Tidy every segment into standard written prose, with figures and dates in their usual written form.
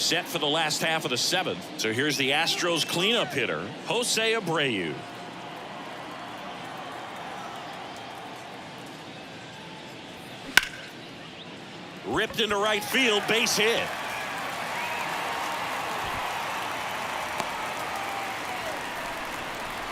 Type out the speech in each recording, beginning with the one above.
set for the last half of the seventh. So here's the Astros cleanup hitter, Jose Abreu. Ripped into right field, base hit.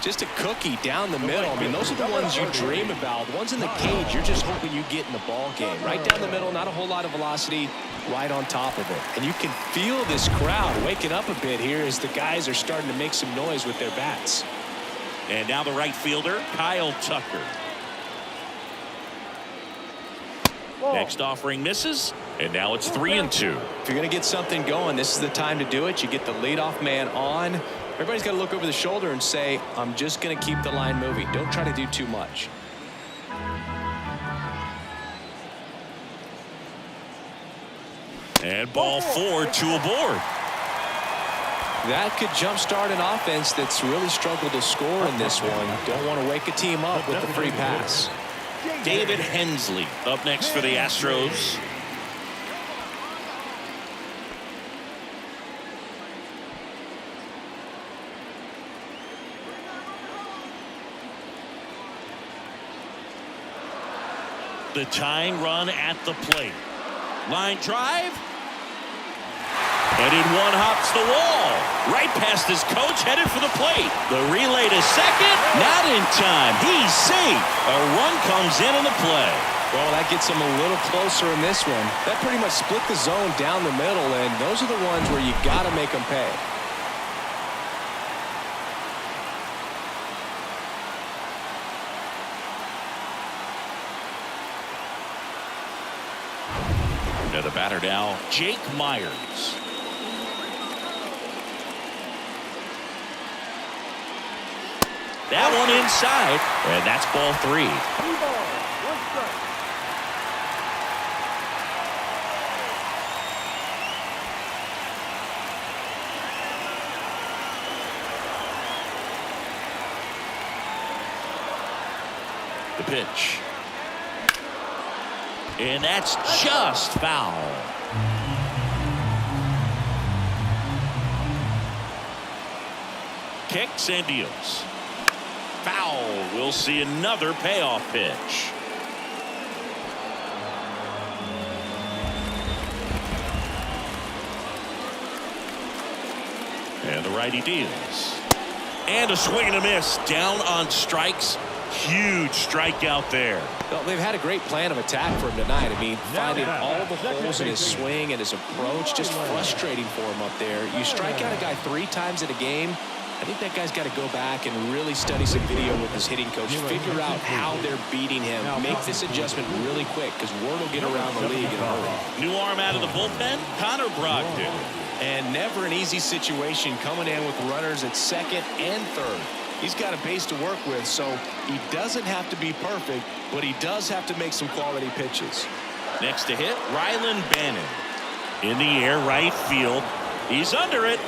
Just a cookie down the middle. I mean, those are the ones you dream about. The ones in the cage, you're just hoping you get in the ball game. Right down the middle, not a whole lot of velocity, right on top of it. And you can feel this crowd waking up a bit here as the guys are starting to make some noise with their bats. And now the right fielder, Kyle Tucker. Next offering misses, and now it's 3-2. If you're going to get something going, this is the time to do it. You get the leadoff man on. Everybody's got to look over the shoulder and say, I'm just going to keep the line moving. Don't try to do too much. And ball 4, 2 aboard. That could jumpstart an offense that's really struggled to score in this one. Don't want to wake a team up with the free pass. David Hensley up next for the Astros. The tying run at the plate. Line drive. And in one hops the wall. Right past his coach, headed for the plate. The relay to second. Not in time. He's safe. A run comes in on the play. Well, that gets him a little closer in this one. That pretty much split the zone down the middle, and those are the ones where you got to make them pay. Now the batter now, Jake Myers. That one inside, and that's ball 3. The pitch. And that's just foul. Kicks and deals. Foul. We'll see another payoff pitch. And the righty deals. And a swing and a miss. Down on strikes. Huge strikeout there. Well, they've had a great plan of attack for him tonight. I mean, finding all the holes in his swing and his approach, just frustrating for him up there. You strike out a guy 3 times in a game, I think that guy's got to go back and really study some video with his hitting coach, figure out how they're beating him, make this adjustment really quick, because word will get around the league in a hurry. New arm out of the bullpen, Connor Brogdon. And never an easy situation coming in with runners at second and third. He's got a base to work with, so he doesn't have to be perfect, but he does have to make some quality pitches. Next to hit, Rylan Bannon. In the air, right field. He's under it.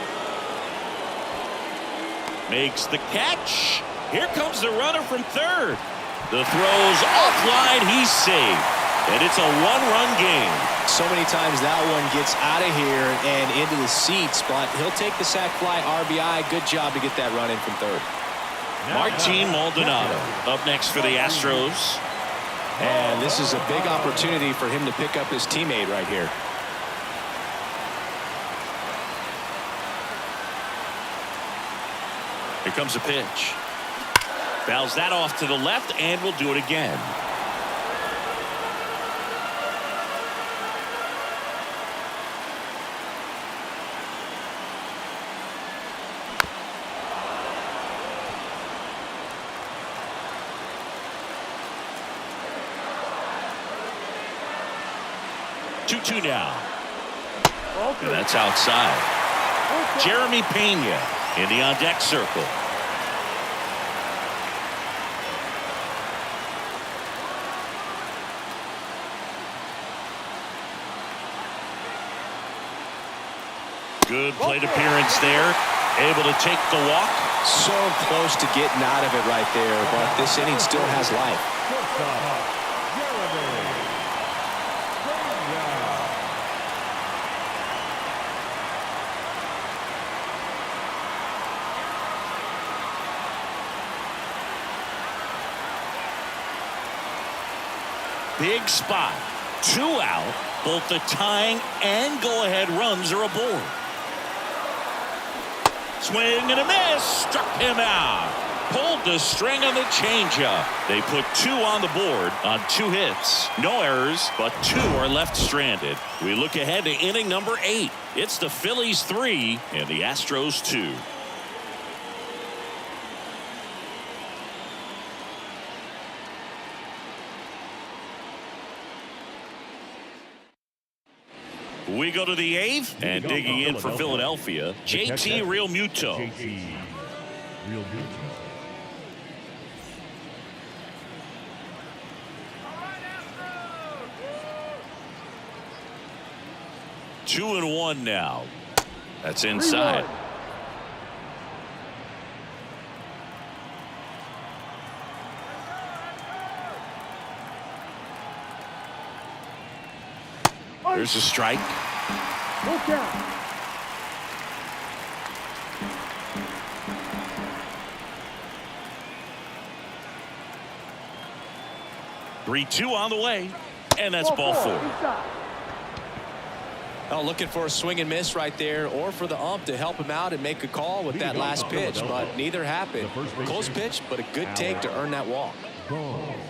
Makes the catch. Here comes the runner from third. The throw's offline. He's safe. And it's a one-run game. So many times that one gets out of here and into the seats, but he'll take the sac fly RBI. Good job to get that run in from third. Martin Maldonado up next for the Astros. And this is a big opportunity for him to pick up his teammate right here. Here comes a pitch. Fouls that off to the left, and we'll do it again. Two now. And that's outside. Jeremy Pena in the on-deck circle. Good plate appearance there. Able to take the walk. So close to getting out of it right there, but this inning still has life. Big spot. 2 out. Both the tying and go-ahead runs are aboard. Swing and a miss. Struck him out. Pulled the string on the changeup. They put 2 on the board on 2 hits. No errors, but 2 are left stranded. We look ahead to inning number 8. It's the Phillies 3 and the Astros 2. We go to the 8th, and digging in for Philadelphia, JT Realmuto. 2-1 now. That's inside. There's a strike. No count. 3-2 on the way, and that's ball 4. Oh, looking for a swing and miss right there, or for the ump to help him out and make a call with that last pitch, but neither happened. Close pitch, but a good take to earn that walk.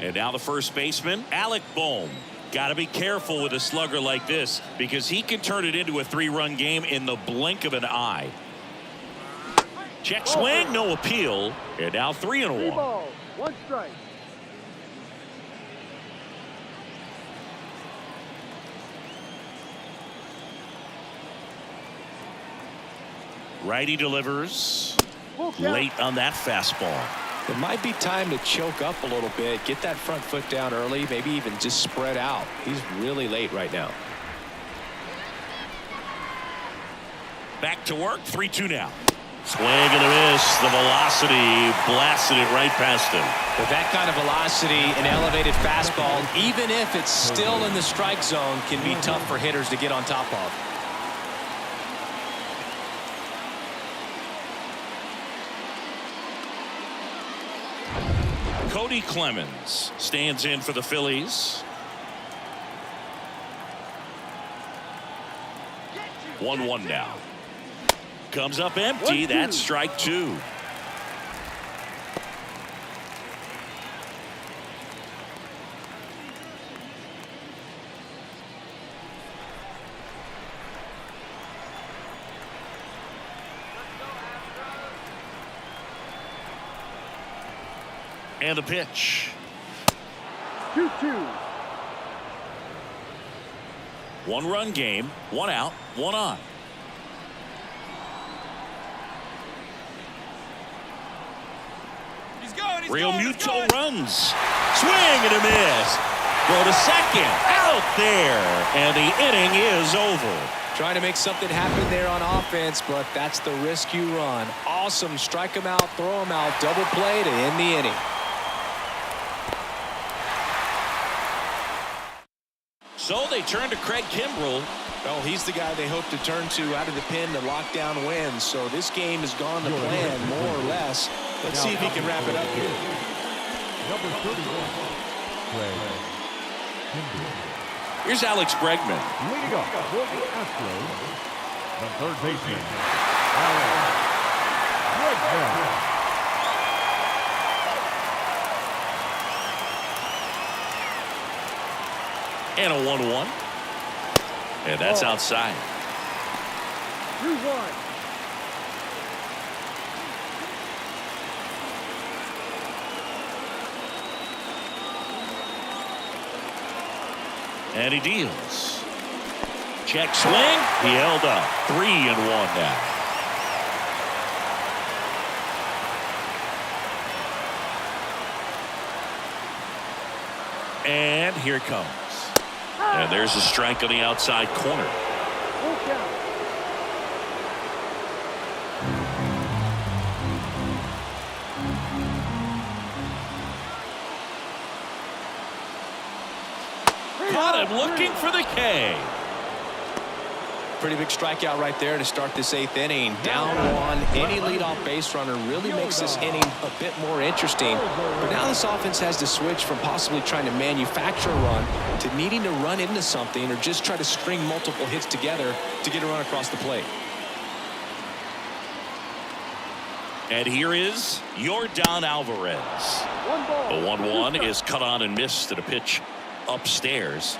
And now the first baseman, Alec Bohm. Got to be careful with a slugger like this because he can turn it into a 3-run game in the blink of an eye. Check swing, no appeal, and now 3-1. 1 strike. Righty delivers late on that fastball. It might be time to choke up a little bit, get that front foot down early, maybe even just spread out. He's really late right now. Back to work, 3-2 now. Swing and a miss. The velocity blasted it right past him. With that kind of velocity, an elevated fastball, even if it's still in the strike zone, can be tough for hitters to get on top of. Cody Clemens stands in for the Phillies. 1-1 now. Comes up empty. That's strike 2. And a pitch. 2-2. 1-run game, 1 out, 1 on. Realmuto runs. Swing and a miss. Go to second. Out there. And the inning is over. Trying to make something happen there on offense, but that's the risk you run. Awesome. Strike him out, throw him out, double play to end the inning. So they turn to Craig Kimbrell. Well, he's the guy they hope to turn to out of the pen to lock down wins. So this game has gone to plan, more or less. Let's see if he can wrap it up here. Number 31, Craig Kimbrell. Here's Alex Bregman. Leading up for the Astros, the third baseman, Alex Bregman. And a 1-1. And that's outside. 2-1. And he deals. Check swing. He held up. 3-1 now. And here it comes. And there's a strike on the outside corner. Caught him looking for the K. pretty big strikeout right there to start this 8th inning. Down one, any leadoff base runner really makes this inning a bit more interesting. But now this offense has to switch from possibly trying to manufacture a run to needing to run into something or just try to string multiple hits together to get a run across the plate. And here is Yordan Alvarez. The 1-1 is cut on and missed at a pitch upstairs.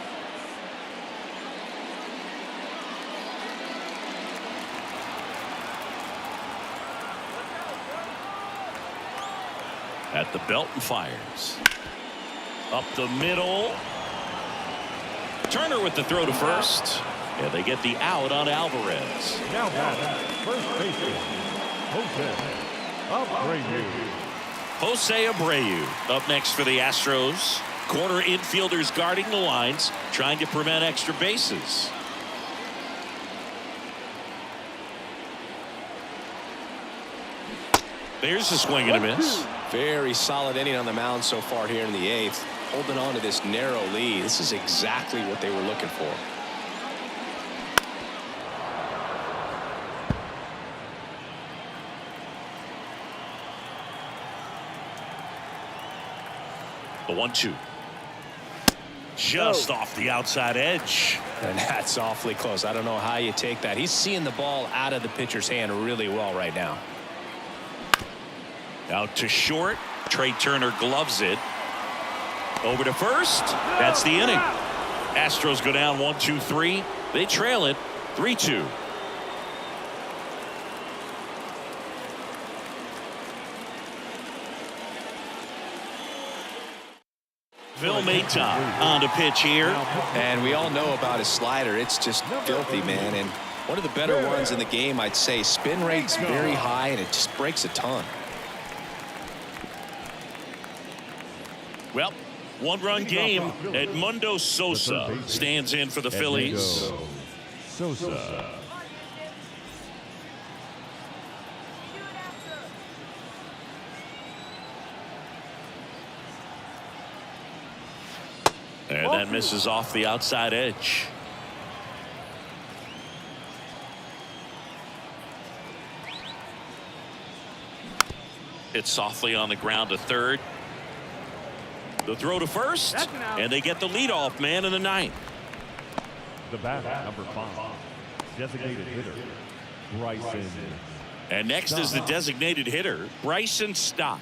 At the belt and fires. Up the middle. Turner with the throw to first. And they get the out on Alvarez. Now batting, first baseman, Jose Abreu up next for the Astros. Corner infielders guarding the lines, trying to prevent extra bases. There's a swing and a miss. Very solid inning on the mound so far here in the 8th. Holding on to this narrow lead. This is exactly what they were looking for. The 1-2. Just off the outside edge. And that's awfully close. I don't know how you take that. He's seeing the ball out of the pitcher's hand really well right now. Out to short. Trey Turner gloves it. Over to first. That's the inning. Astros go down 1-2-3. They trail it 3-2. Phil Maton on to pitch here. And we all know about his slider. It's just filthy, man. And one of the better ones in the game, I'd say. Spin rate's very high, and it just breaks a ton. Well, one-run game. Edmundo Sosa stands in for the Phillies. Sosa. And that misses off the outside edge. Hit softly on the ground to third. The throw to first, and they get the leadoff man in the 9th. The batter, number 5, designated hitter, Bryson. And next is the designated hitter, Bryson Stott.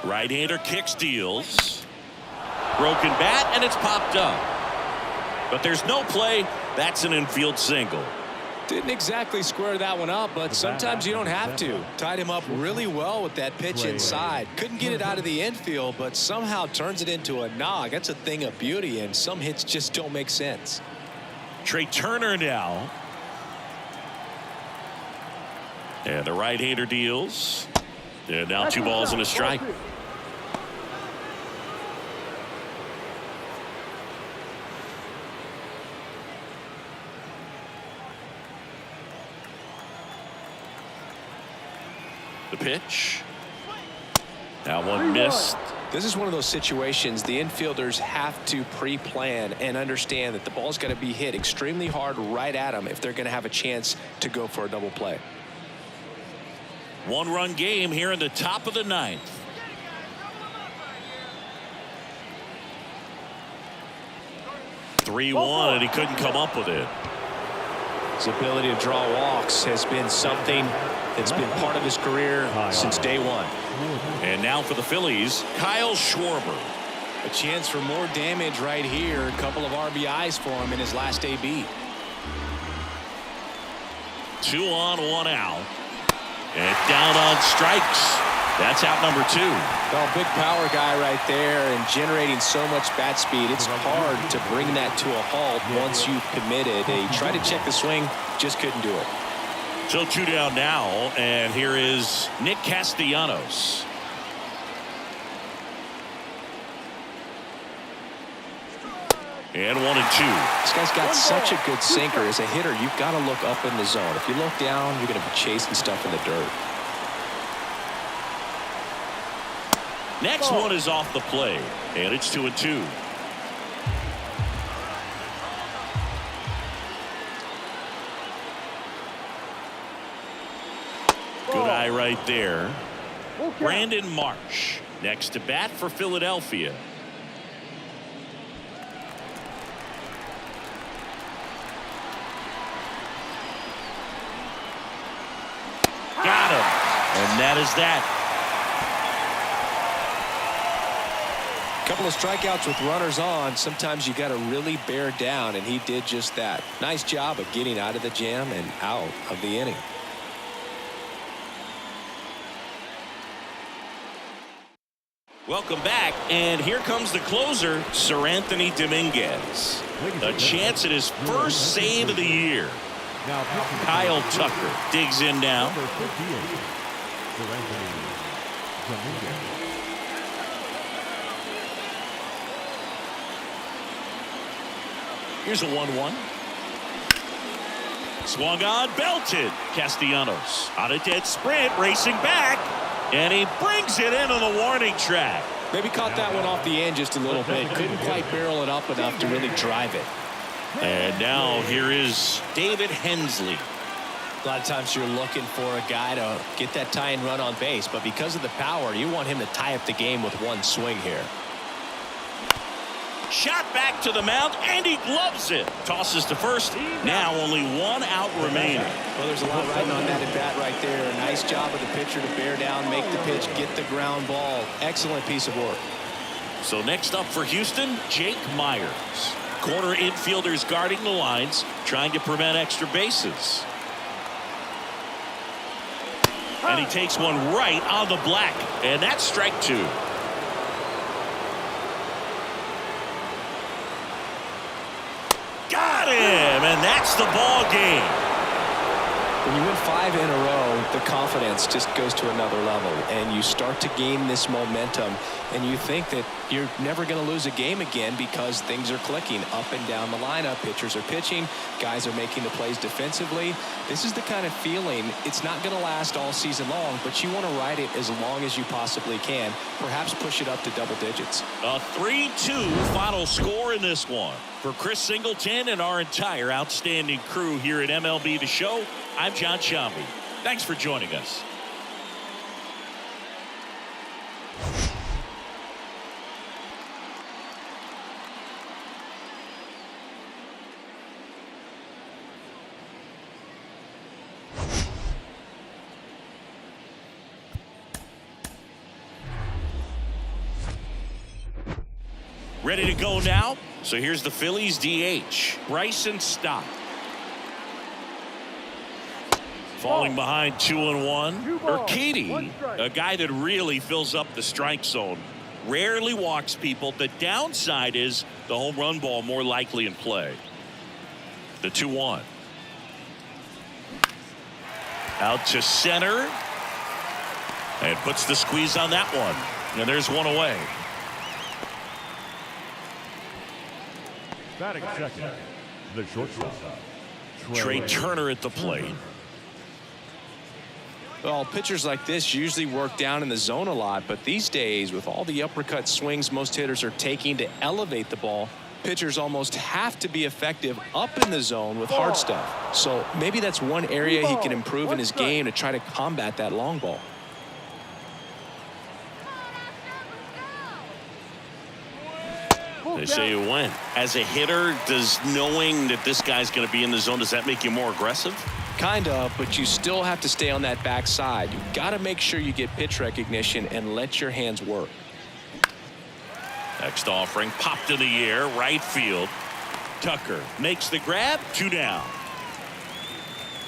Right-hander kicks, deals. Broken bat, and it's popped up. But there's no play. That's an infield single. Didn't exactly square that one up, but sometimes you don't have to. Tied him up really well with that pitch inside. Couldn't get it out of the infield, but somehow turns it into a nog. That's a thing of beauty, and some hits just don't make sense. Trey Turner now. And the right-hander deals. And now 2 balls and a strike. The pitch. Now one missed. This is one of those situations the infielders have to pre-plan and understand that the ball's got to be hit extremely hard right at them if they're going to have a chance to go for a double play. One-run game here in the top of the 9th. (3-1), and he couldn't come up with it. His ability to draw walks has been something that's been part of his career since day one. And now for the Phillies, Kyle Schwarber. A chance for more damage right here. A couple of RBIs for him in his last AB. 2 on, 1 out. And down on strikes. That's out number 2. Well, big power guy right there and generating so much bat speed. It's hard to bring that to a halt once you've committed. He tried to check the swing, just couldn't do it. So 2 down now, and here is Nick Castellanos. And 1 and 2. This guy's got such a good sinker. As a hitter, you've got to look up in the zone. If you look down, you're going to be chasing stuff in the dirt. Next one is off the plate, and it's 2-2. Good eye right there. Brandon Marsh next to bat for Philadelphia. Got him. And that is that. Couple of strikeouts with runners on. Sometimes you got to really bear down, and he did just that. Nice job of getting out of the jam and out of the inning. Welcome back, and here comes the closer, Sir Anthony Dominguez. A chance at his first save of the year. Kyle Tucker digs in now. Number 58, Sir Anthony Dominguez. Here's a 1-1. Swung on, belted. Castellanos on a dead sprint, racing back, and he brings it in on the warning track. Maybe caught that one off the end just a little bit. Couldn't quite barrel it up enough to really drive it. And now here is David Hensley. A lot of times you're looking for a guy to get that tying run on base, but because of the power, you want him to tie up the game with one swing here. Shot back to the mound, and he gloves it. Tosses to first. Now only one out remaining. Well, there's a lot riding on that at bat right there. Nice job of the pitcher to bear down, make the pitch, get the ground ball. Excellent piece of work. So next up for Houston, Jake Myers. Corner infielders guarding the lines, trying to prevent extra bases. And he takes one right on the black, and that's strike two. Got him, and that's the ball game. When you win 5 in a row, the confidence just goes to another level, and you start to gain this momentum, and you think that you're never going to lose a game again because things are clicking up and down the lineup. Pitchers are pitching, guys are making the plays defensively. This is the kind of feeling, it's not going to last all season long, but you want to ride it as long as you possibly can, perhaps push it up to double digits. A 3-2 final score in this one. For Chris Singleton and our entire outstanding crew here at MLB The Show, I'm John Shambi. Thanks for joining us. Ready to go now? So here's the Phillies DH, Bryson Stott. Falling behind 2-1. Urquidy, a guy that really fills up the strike zone. Rarely walks people. The downside is the home run ball more likely in play. The 2-1. Out to center. And puts the squeeze on that one. And there's one away. Batting second, the shortstop, Trey Turner at the plate. Well, pitchers like this usually work down in the zone a lot, but these days, with all the uppercut swings most hitters are taking to elevate the ball, pitchers almost have to be effective up in the zone with hard stuff. So maybe that's one area he can improve in his game to try to combat that long ball. They say you win. As a hitter, does knowing that this guy's going to be in the zone, does that make you more aggressive? Kind of, but you still have to stay on that backside. You've got to make sure you get pitch recognition and let your hands work. Next offering, popped in the air, right field. Tucker makes the grab, 2 down.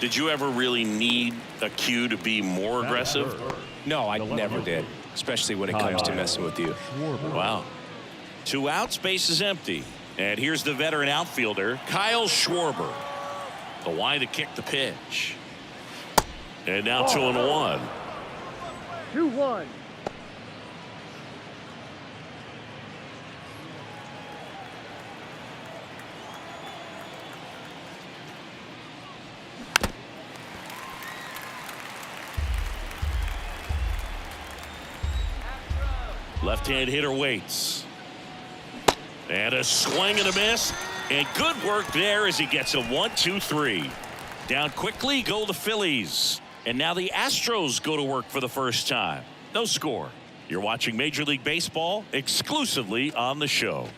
Did you ever really need a cue to be more aggressive? No, I never did, especially when it comes to messing with you. Wow. 2 outs, base is empty. And here's the veteran outfielder, Kyle Schwarber. The wide to kick the pitch. And now 2-1. 2-1. Left-hand hitter waits. And a swing and a miss. And good work there as he gets a 1-2-3. Down quickly go the Phillies. And now the Astros go to work for the first time. No score. You're watching Major League Baseball exclusively on the show.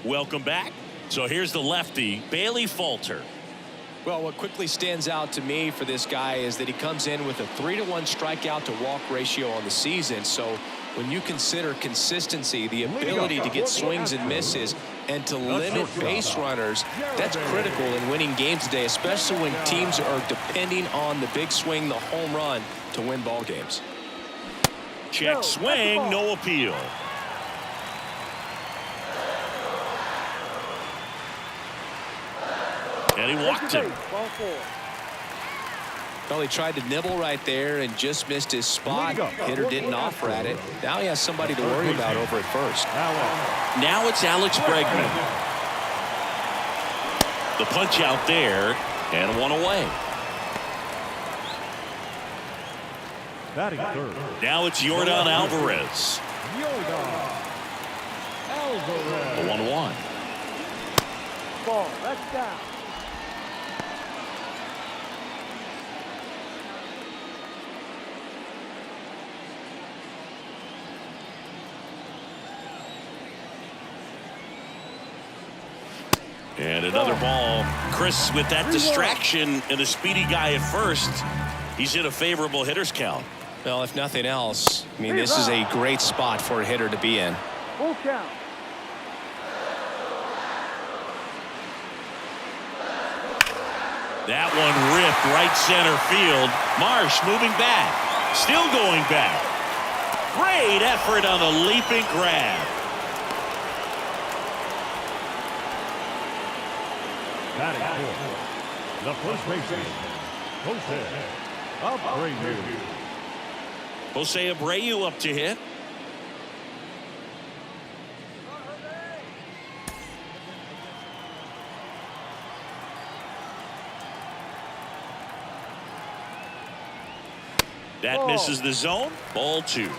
Welcome back. So here's the lefty, Bailey Falter. Well, what quickly stands out to me for this guy is that he comes in with a 3-to-1 strikeout to walk ratio on the season. So when you consider consistency, the ability to get swings and misses and to limit base runners, that's critical in winning games today, especially when teams are depending on the big swing, the home run, to win ball games. Check swing, no appeal. And he walked him. Well, he tried to nibble right there and just missed his spot. Hitter didn't offer at it. Now he has somebody to worry about over at first. Now it's Alex Bregman. The punch out there and one away. Batting third. Now it's Yordan Alvarez. The 1-1. Ball, that's down. And another ball. Chris, with that distraction and a speedy guy at first, he's in a favorable hitter's count. Well, if nothing else, I mean, this is a great spot for a hitter to be in. Full count. That one ripped right center field. Marsh moving back. Still going back. Great effort on the leaping grab. Batting fourth. The first baseman, Jose Abreu. Jose Abreu up to hit. That misses the zone. Ball 2.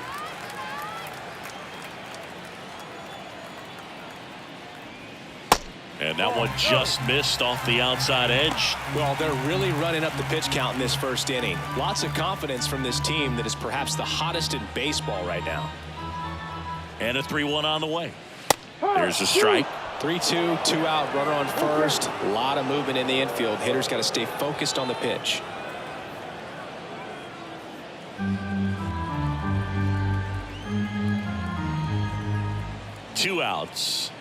And that one just missed off the outside edge. Well, they're really running up the pitch count in this first inning. Lots of confidence from this team that is perhaps the hottest in baseball right now. And a 3-1 on the way. There's a strike. 3-2, 2 out, runner on first. A lot of movement in the infield. Hitters got to stay focused on the pitch. Two outs.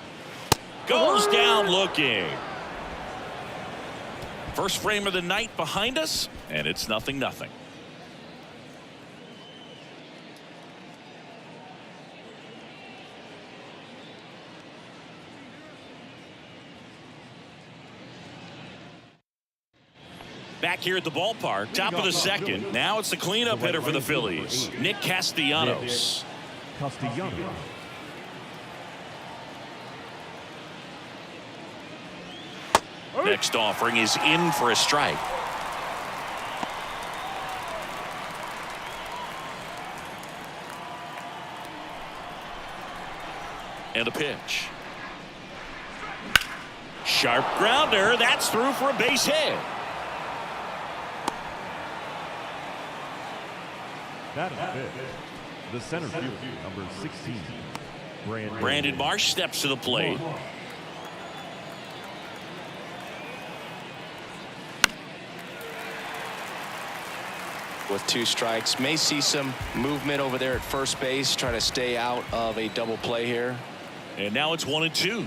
Goes down looking. First frame of the night behind us, and it's 0-0. Back here at the ballpark, top of the second. Now it's the cleanup hitter for the Phillies, Nick Castellanos. Next offering is in for a strike. And a pitch. Sharp grounder. That's through for a base hit. That is fifth. The center fielder, number 16, Brandon Marsh steps to the plate. With 2 strikes, may see some movement over there at first base, trying to stay out of a double play here. And now it's 1-2.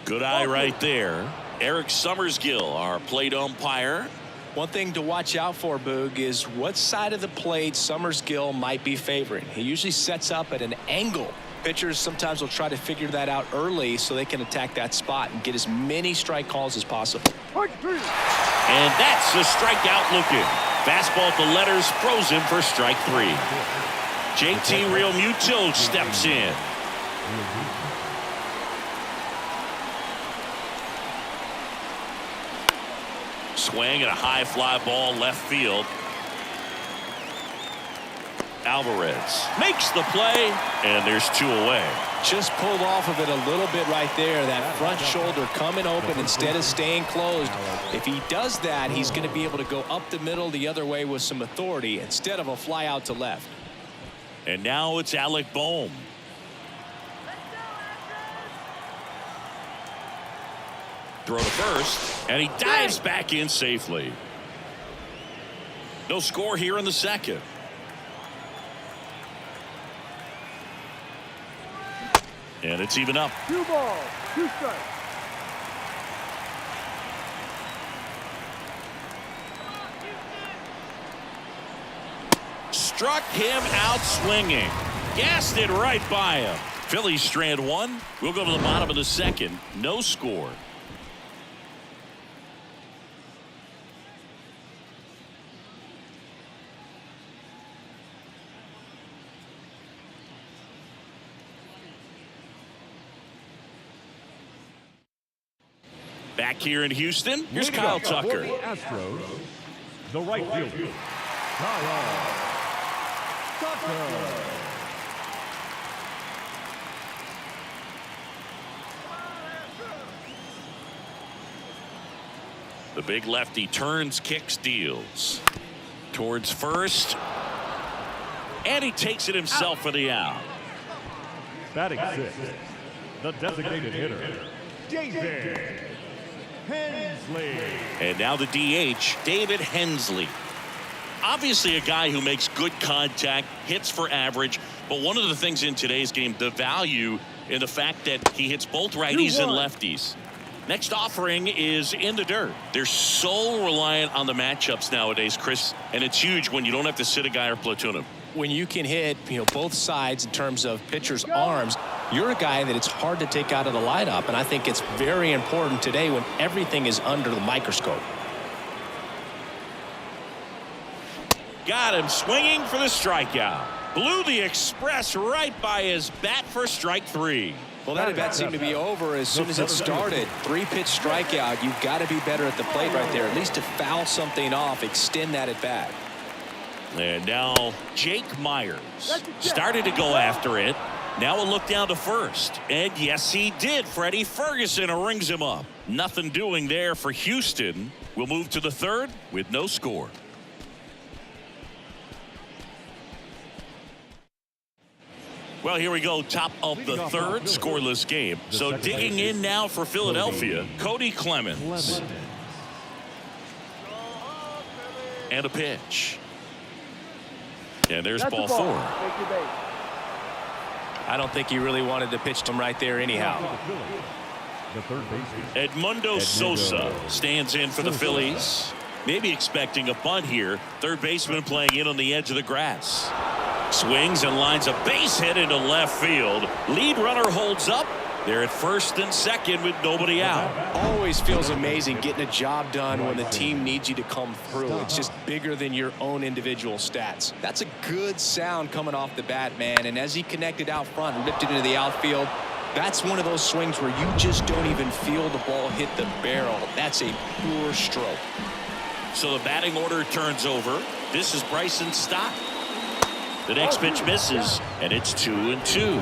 Good eye right there. Eric Summersgill, our plate umpire. One thing to watch out for, Boog, is what side of the plate Summersgill might be favoring. He usually sets up at an angle. Pitchers sometimes will try to figure that out early so they can attack that spot and get as many strike calls as possible. And that's a strikeout looking. Fastball at the letters, throws him for strike 3. JT Realmuto steps in. Swing and a high fly ball left field. Alvarez makes the play, and there's 2 away. Just pulled off of it a little bit right there. That front shoulder coming open instead of staying closed. If he does that, he's going to be able to go up the middle the other way with some authority instead of a fly out to left. And now it's Alec Bohm. Throw to first, and he dives back in safely. No score here in the second. And it's even up. 2 balls, 2 strikes. Struck him out swinging. Gassed it right by him. Phillies strand 1. We'll go to the bottom of the second. No score. Back here in Houston, here's Kyle Tucker. For the Astros, the right fielder, Kyle Tucker. The big lefty turns, kicks, deals. Towards first. And he takes it himself for the out. Batting 6th, the designated hitter, David Hensley. And now the DH, David Hensley. Obviously a guy who makes good contact, hits for average, but one of the things in today's game, the value in the fact that he hits both righties and lefties. Next offering is in the dirt. They're so reliant on the matchups nowadays, Chris, and it's huge when you don't have to sit a guy or platoon him. When you can hit, both sides in terms of pitchers' arms, you're a guy that it's hard to take out of the lineup, and I think it's very important today when everything is under the microscope. Got him swinging for the strikeout. Blew the express right by his bat for strike 3. Well, that at bat seemed to be over as soon as it started. 3-pitch strikeout. You've got to be better at the plate right there, at least to foul something off, extend that at bat. And now Jake Myers started to go after it. Now a look down to first. And yes, he did. Freddie Ferguson rings him up. Nothing doing there for Houston. We'll move to the third with no score. Well, here we go. Top of the third, scoreless game. So digging in now for Philadelphia, Cody Clemens. And a pitch. And there's ball 4. I don't think he really wanted to pitch to him right there anyhow. The third baseman, Edmundo Sosa stands in for the Phillies. Maybe expecting a bunt here. Third baseman playing in on the edge of the grass. Swings and lines a base hit into left field. Lead runner holds up. They're at first and second with nobody out. Always feels amazing getting a job done when the team needs you to come through. It's just bigger than your own individual stats. That's a good sound coming off the bat, man. And as he connected out front and ripped it into the outfield, that's one of those swings where you just don't even feel the ball hit the barrel. That's a pure stroke. So the batting order turns over. This is Bryson Stott. The next pitch misses, and it's 2-2.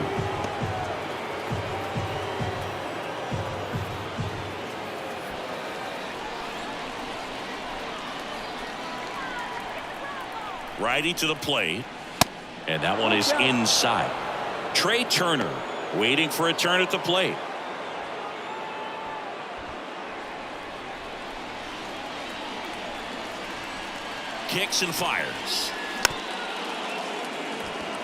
Righty to the plate, and that one is inside. Trey Turner waiting for a turn at the plate. Kicks and fires.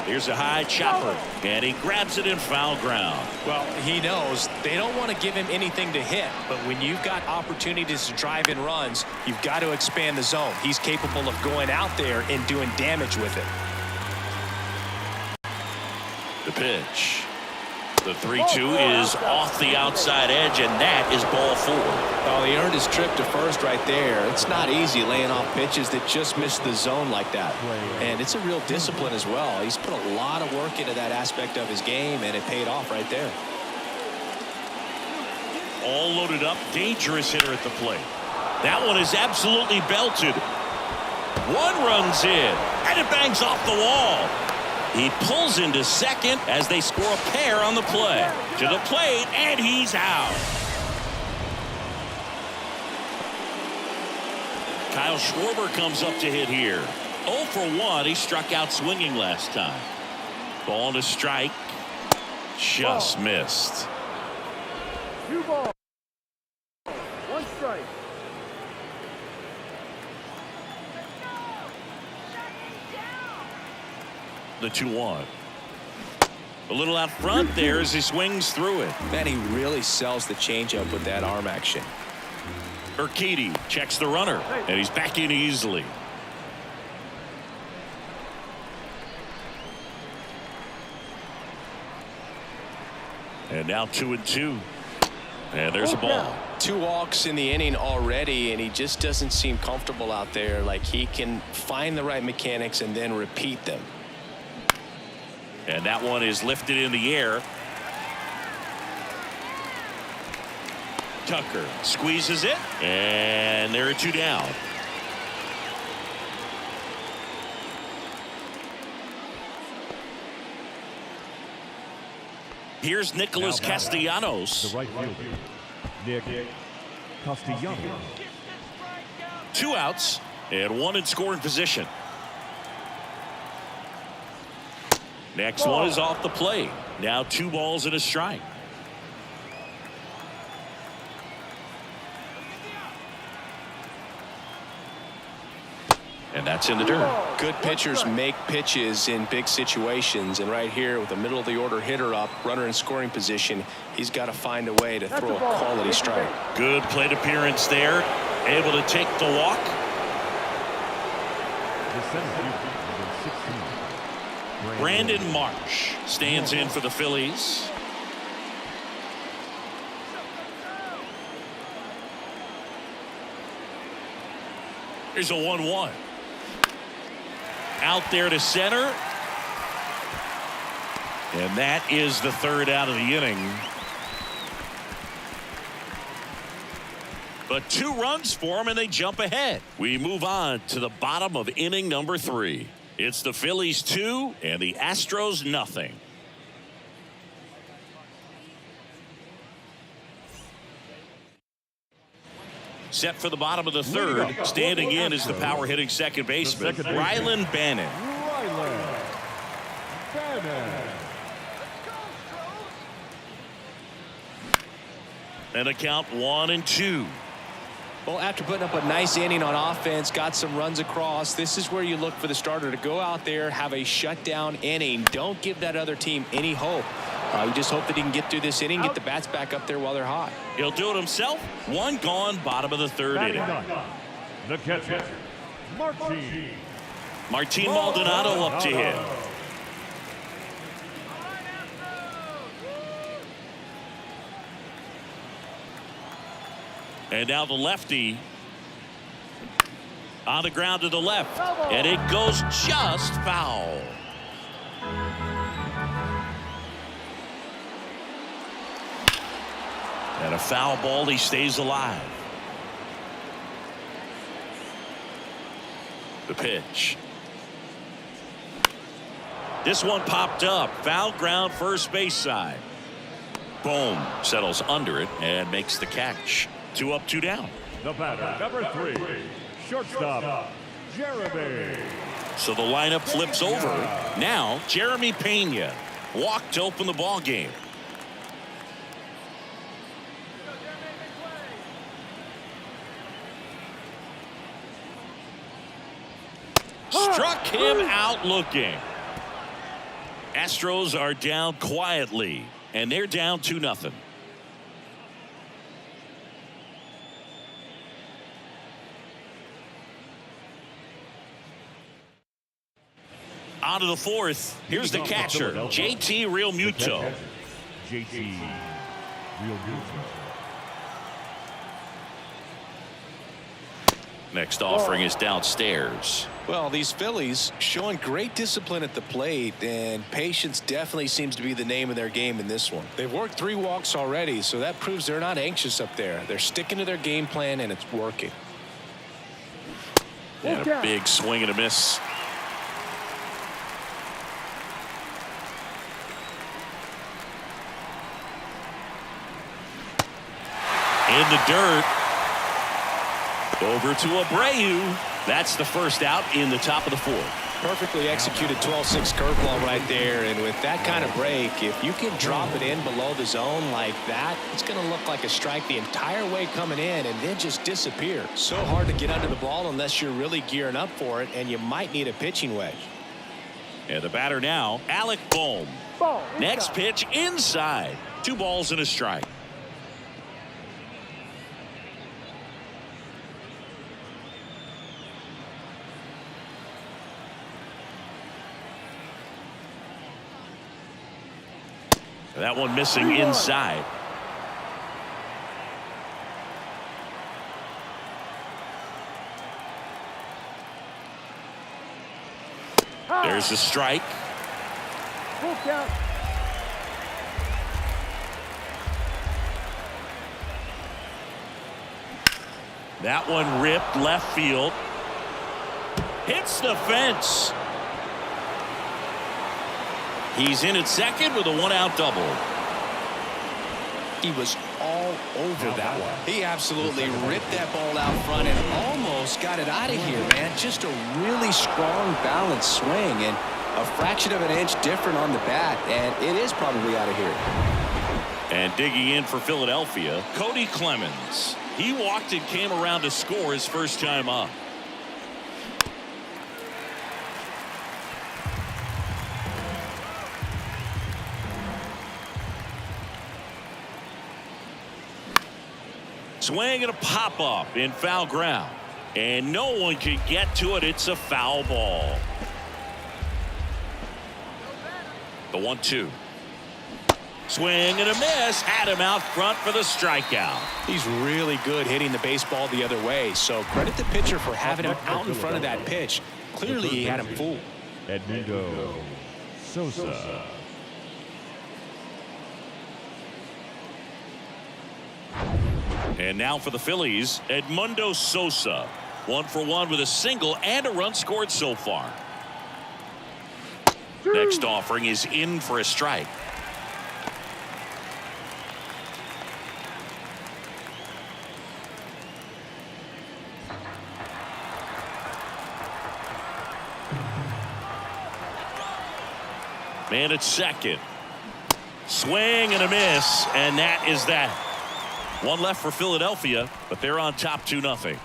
Here's a high chopper, and he grabs it in foul ground. Well, he knows they don't want to give him anything to hit, but when you've got opportunities to drive in runs, you've got to expand the zone. He's capable of going out there and doing damage with it. The pitch. The 3-2 is off the outside edge, and that is ball 4. Oh, he earned his trip to first right there. It's not easy laying off pitches that just miss the zone like that. And it's a real discipline as well. He's put a lot of work into that aspect of his game, and it paid off right there. All loaded up, dangerous hitter at the plate. That one is absolutely belted. One runs in, and it bangs off the wall. He pulls into second as they score a pair on the play. To the plate, and he's out. Kyle Schwarber comes up to hit here. 0 for 1. He struck out swinging last time. Ball to strike. Just missed. 2 balls. 1 strike. The 2-1. A little out front there as he swings through it. Man, he really sells the changeup with that arm action. Urquidy checks the runner, and he's back in easily. And now 2-2. And there's a ball. 2 walks in the inning already, and he just doesn't seem comfortable out there. Like he can find the right mechanics and then repeat them. And that one is lifted in the air. Tucker squeezes it, and there are 2 down. Here's Nicholas Castellanos. The right fielder, Nick Castellanos. 2 outs and 1 in scoring position. Next one is off the plate. Now 2 balls and a strike. And that's in the dirt. Good pitchers make pitches in big situations, and right here with the middle of the order hitter up, runner in scoring position, he's got to find a way to throw a quality strike. Good plate appearance there. Able to take the walk. The center fielder, number 16. Brandon Marsh stands in for the Phillies. Here's a 1-1. Out there to center. And that is the 3rd out of the inning. But 2 runs for them, and they jump ahead. We move on to the bottom of inning number 3. It's the Phillies 2 and the Astros nothing. Set for the bottom of the 3rd. Standing in is the power hitting second baseman, Rylan Bannon. And a count 1-2. Well, after putting up a nice inning on offense, got some runs across, this is where you look for the starter to go out there, have a shutdown inning. Don't give that other team any hope. You just hope that he can get through this inning, get the bats back up there while they're hot. He'll do it himself. 1 gone, bottom of the 3rd inning. The catcher, Martin Maldonado up to hit. And now the lefty on the ground to the left, and it goes just foul. And a foul ball. He stays alive. The pitch. This one popped up. Foul ground, first base side. Boom. Settles under it and makes the catch. 2 up, 2 down. The batter, number 3, shortstop, Jeremy. So the lineup flips over. Now Jeremy Pena walked to open the ball game. Struck him out looking. Astros are down quietly, and they're down 2-0. On to the 4th. Here's the catcher, JT Realmuto. JT Realmuto. Next offering is downstairs. Well, these Phillies showing great discipline at the plate, and patience definitely seems to be the name of their game in this one. They've worked 3 walks already, so that proves they're not anxious up there. They're sticking to their game plan, and it's working. And a big swing and a miss. In the dirt. Over to Abreu. That's the first out in the top of the fourth. Perfectly executed 12-6 curveball right there, and with that kind of break, if you can drop it in below the zone like that, it's going to look like a strike the entire way coming in and then just disappear. So hard to get under the ball unless you're really gearing up for it, and you might need a pitching wedge. And the batter now, Alec Bohm. Next pitch inside. 2 balls and a strike. That one missing inside. There's a strike. Full count. That one ripped left field. Hits the fence. He's in at second with a 1-out double. He was all over that one. He absolutely ripped that ball out front and almost got it out of here, man. Just a really strong balanced swing and a fraction of an inch different on the bat, and it is probably out of here. And digging in for Philadelphia, Cody Clemens. He walked and came around to score his first time up. Swing and a pop-up in foul ground. And no one can get to it. It's a foul ball. The 1-2. Swing and a miss. Had him out front for the strikeout. He's really good hitting the baseball the other way. So credit the pitcher for having him out in front of that pitch. Clearly he had him fooled. Edmundo Sosa. And now for the Phillies, Edmundo Sosa. 1 for 1 with a single and a run scored so far. Next offering is in for a strike. Man at second. Swing and a miss, and that is that. 1 left for Philadelphia, but they're on top 2-0.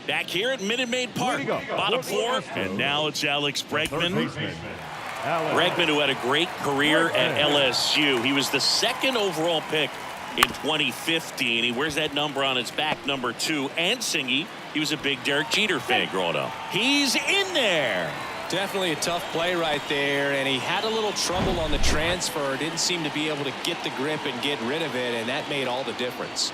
Back here at Minute Maid Park, bottom 4, and now it's Alex Bregman. Bregman, who had a great career at LSU. He was the 2nd overall pick in 2015. He wears that number on his back, number 2. And Singy, he was a big Derek Jeter fan growing up. He's in there. Definitely a tough play right there, and he had a little trouble on the transfer. Didn't seem to be able to get the grip and get rid of it, and that made all the difference.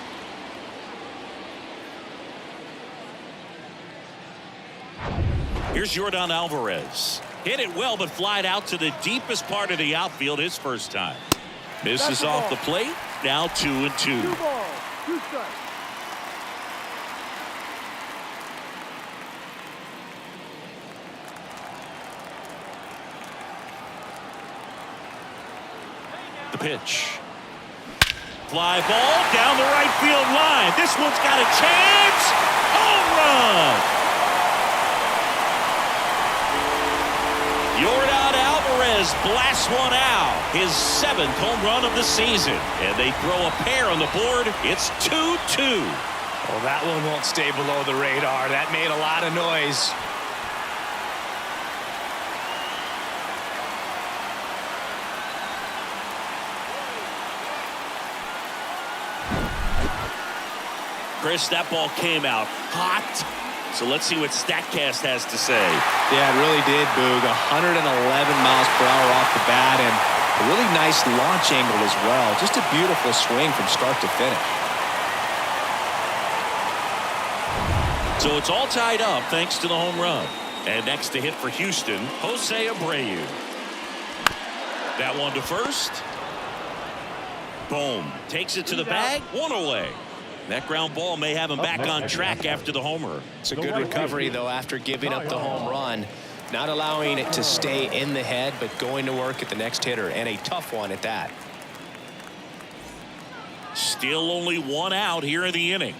Here's Yordan Alvarez. Hit it well, but flied out to the deepest part of the outfield his first time. Misses off the plate. Now 2-2. 2 balls, 2 strikes. The pitch. Fly ball down the right field line. This one's got a chance. Home run. Yordan Alvarez blasts one out. His 7th home run of the season. And they throw a pair on the board. It's 2-2. Well, that one won't stay below the radar. That made a lot of noise. Chris, that ball came out hot. So let's see what StatCast has to say. Yeah, it really did, Boog. 111 miles per hour off the bat, and a really nice launch angle as well. Just a beautiful swing from start to finish. So it's all tied up thanks to the home run. And next to hit for Houston, Jose Abreu. That one to first. Boom. Takes it to the bag. 1 away. That ground ball may have him back on track after the homer. It's a good recovery, though, after giving up the home run. Not allowing it to stay in the head, but going to work at the next hitter, and a tough one at that. Still only one out here in the inning.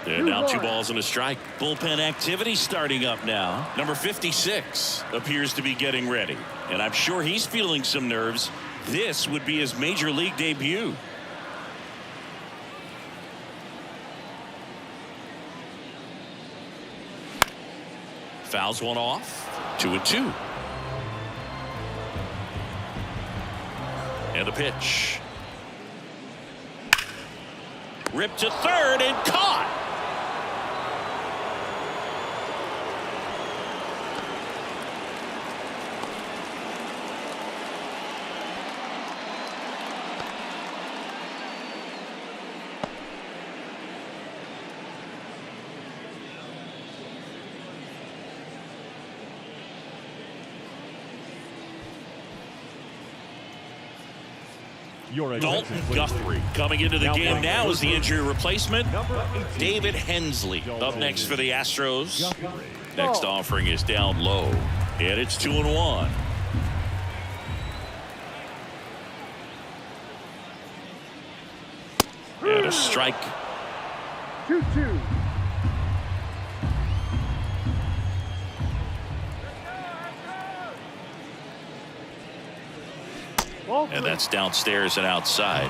And now 2 balls and a strike. Bullpen activity starting up now. Number 56 appears to be getting ready, and I'm sure he's feeling some nerves. This would be his major league debut. Fouls one off. 2-2. And a pitch. Ripped to third and caught. Your Dalton attention, please. Guthrie coming into the game now as the injury replacement. Number 18. David Hensley up next for the Astros. Next offering is down low, and it's 2-1. And a strike. 2-2. And that's downstairs and outside.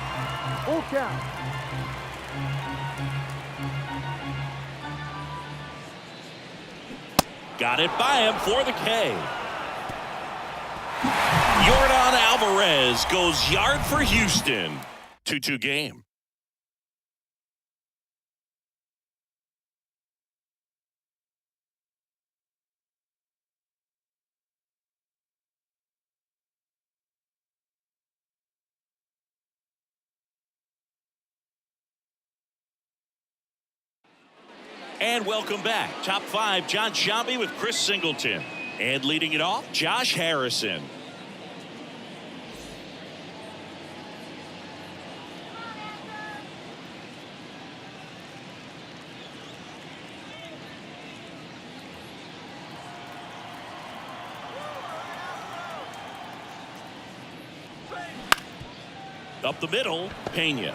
Full count. Got it by him for the K. Yordan Alvarez goes yard for Houston. 2-2 game. And welcome back. Top 5, John Sciambi with Chris Singleton. And leading it off, Josh Harrison. Up the middle, Pena.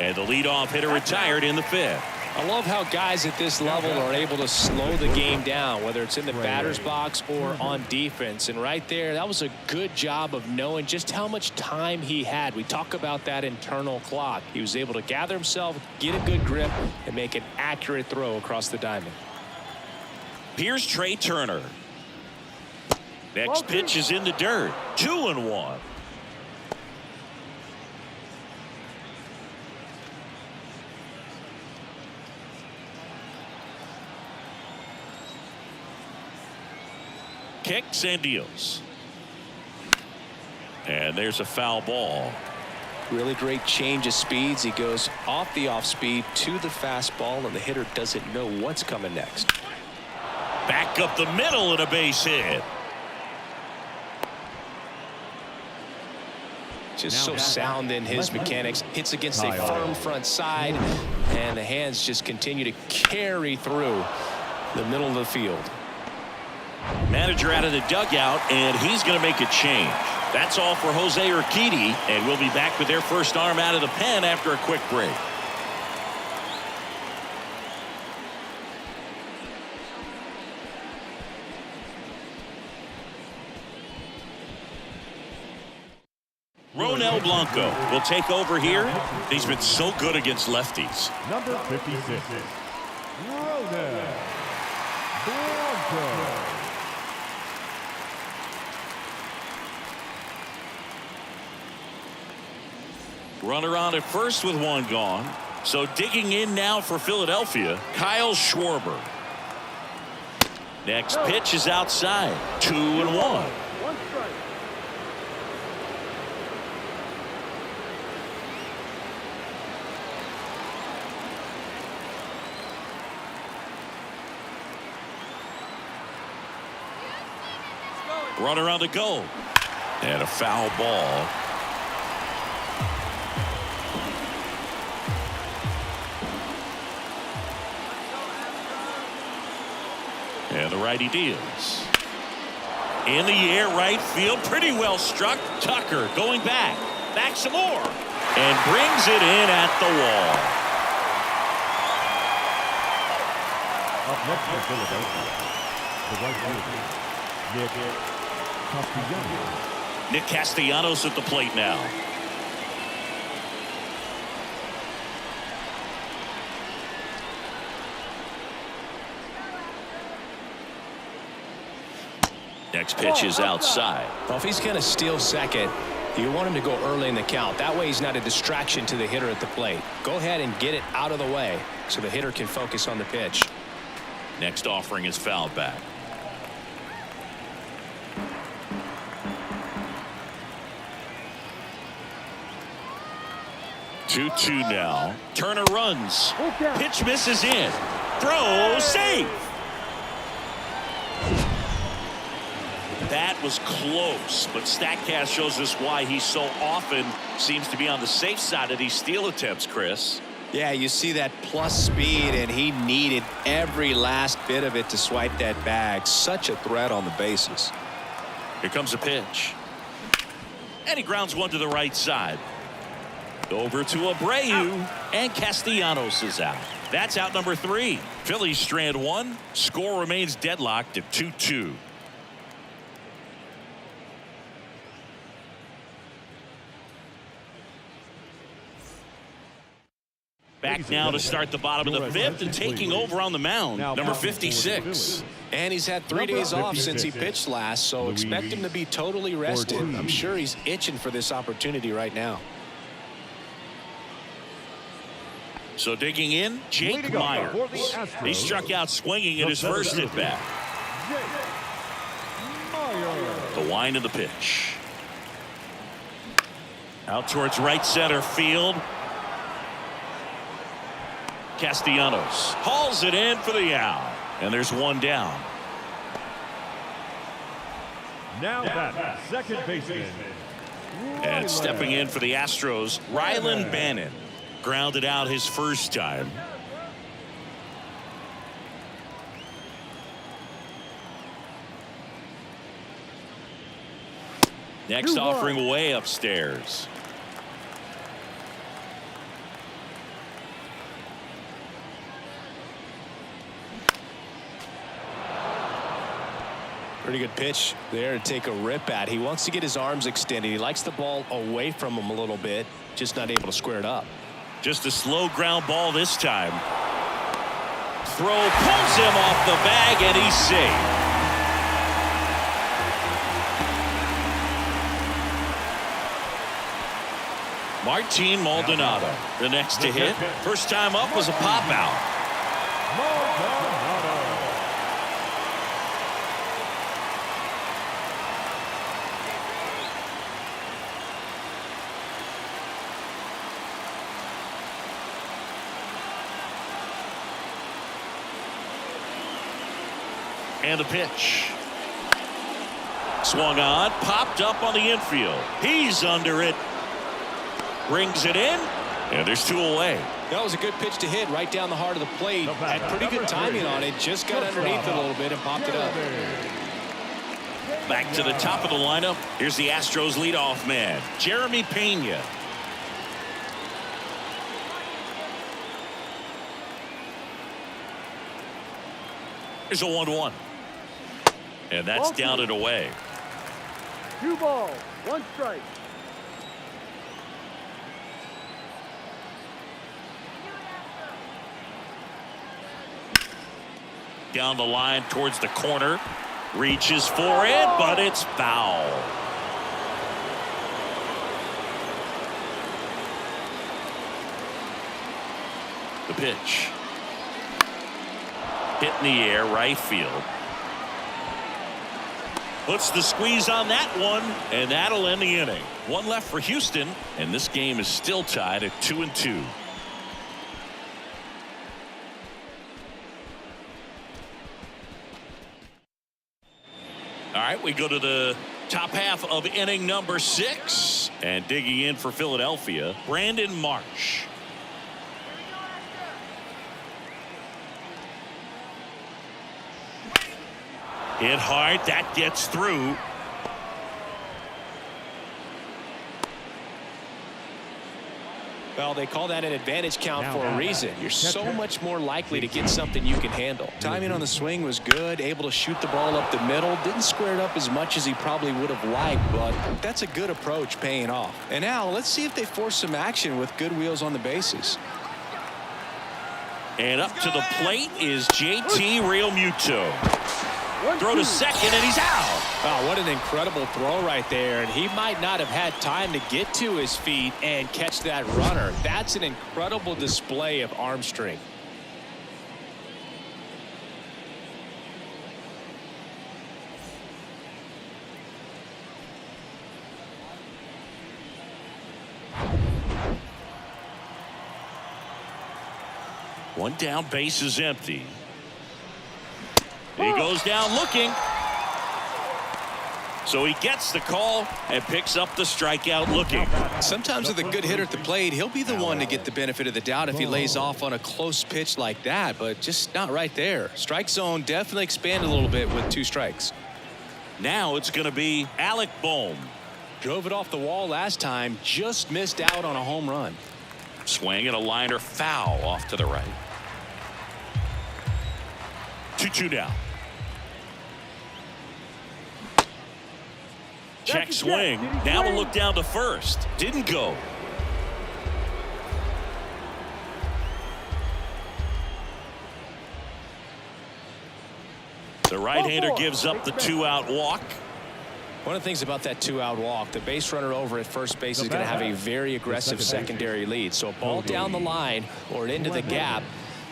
And the leadoff hitter retired in the 5th. I love how guys at this level are able to slow the game down, whether it's in the batter's box or on defense. And right there, that was a good job of knowing just how much time he had. We talk about that internal clock. He was able to gather himself, get a good grip, and make an accurate throw across the diamond. Here's Trey Turner. Next pitch is in the dirt. 2-1. Kicks and deals. And there's a foul ball. Really great change of speeds. He goes off the off speed to the fastball, and the hitter doesn't know what's coming next. Back up the middle and a base hit. Just so sound in his mechanics. Hits against a firm front side, and the hands just continue to carry through the middle of the field. Manager out of the dugout, and he's going to make a change. That's all for Jose Urquidy, and we'll be back with their first arm out of the pen after a quick break. Ronel Blanco will take over here. He's been so good against lefties. Number 56. Ronel Blanco. Runner on at first with one gone. So digging in now for Philadelphia, Kyle Schwarber. Next pitch is outside. 2-1. One strike. Runner on the go. And a foul ball. the righty deals. In the air, right field, pretty well struck. Tucker going back some more, and brings it in at the wall. Up next for Philadelphia, the right fielder, Castellanos. Nick Castellanos at the plate now. Next pitch is outside. Well, if he's going to steal second, you want him to go early in the count. That way he's not a distraction to the hitter at the plate. Go ahead and get it out of the way so the hitter can focus on the pitch. Next offering is fouled back. Two now. Turner runs. Pitch misses in. Throw safe. That was close, but StatCast shows us why he so often seems to be on the safe side of these steal attempts, Chris. Yeah, you see that plus speed, and he needed every last bit of it to swipe that bag. Such a threat on the bases. Here comes a pitch. And he grounds one to the right side. Over to Abreu, and Castellanos is out. That's out number 3. Phillies strand 1. Score remains deadlocked at 2-2. Back now to start the bottom of the 5th, and taking over on the mound, number 56. And he's had 3 days off since he pitched last, so expect him to be totally rested. I'm sure he's itching for this opportunity right now. So digging in, Jake Myers. He struck out swinging in his first at bat. The wind of the pitch. Out towards right center field. Castellanos hauls it in for the out, and there's one down. Now that second baseman. And stepping in for the Astros, Rylan Bannon. Grounded out his first time. Next offering way upstairs. Pretty good pitch there to take a rip at. He wants to get his arms extended. He likes the ball away from him a little bit, just not able to square it up. Just a slow ground ball this time. Throw pulls him off the bag, and he's safe. Martin Maldonado, the next to hit. First time up was a pop out. And the pitch. Swung on, popped up on the infield. He's under it. Brings it in, and there's 2 away. That was a good pitch to hit right down the heart of the plate. Had pretty good timing on it. Just got underneath it a little bit and popped it up. Back to the top of the lineup. Here's the Astros leadoff man, Jeremy Pena. Here's a 1-1. And that's down and away. 2 balls, 1 strike. Down the line towards the corner. Reaches for it, but it's foul. The pitch. Hit in the air, right field. Puts the squeeze on that one, and that'll end the inning. 1 left for Houston, and this game is still tied at 2-2. All right, we go to the top half of inning number 6, and digging in for Philadelphia, Brandon Marsh. Hit hard. That gets through. Well, they call that an advantage count for a reason. You're so much more likely to get something you can handle. Timing on the swing was good, able to shoot the ball up the middle. Didn't square it up as much as he probably would have liked, but that's a good approach paying off. And now let's see if they force some action with good wheels on the bases. And up to the plate is JT Realmuto. Throw to second, and he's out. Wow, what an incredible throw right there. And he might not have had time to get to his feet and catch that runner. That's an incredible display of arm strength. One down, base is empty. He goes down looking. So he gets the call and picks up the strikeout looking. Sometimes with a good hitter at the plate, he'll be the one to get the benefit of the doubt if he lays off on a close pitch like that, but just not right there. Strike zone definitely expanded a little bit with 2 strikes. Now it's going to be Alec Bohm. Drove it off the wall last time, just missed out on a home run. Swing and a liner foul off to the right. 2-2 now. Check swing. Now a look down to first. Didn't go. The right-hander gives up the 2-out walk. One of the things about that 2-out walk, the base runner over at first base is going to have a very aggressive secondary lead. So a ball down the line or into the gap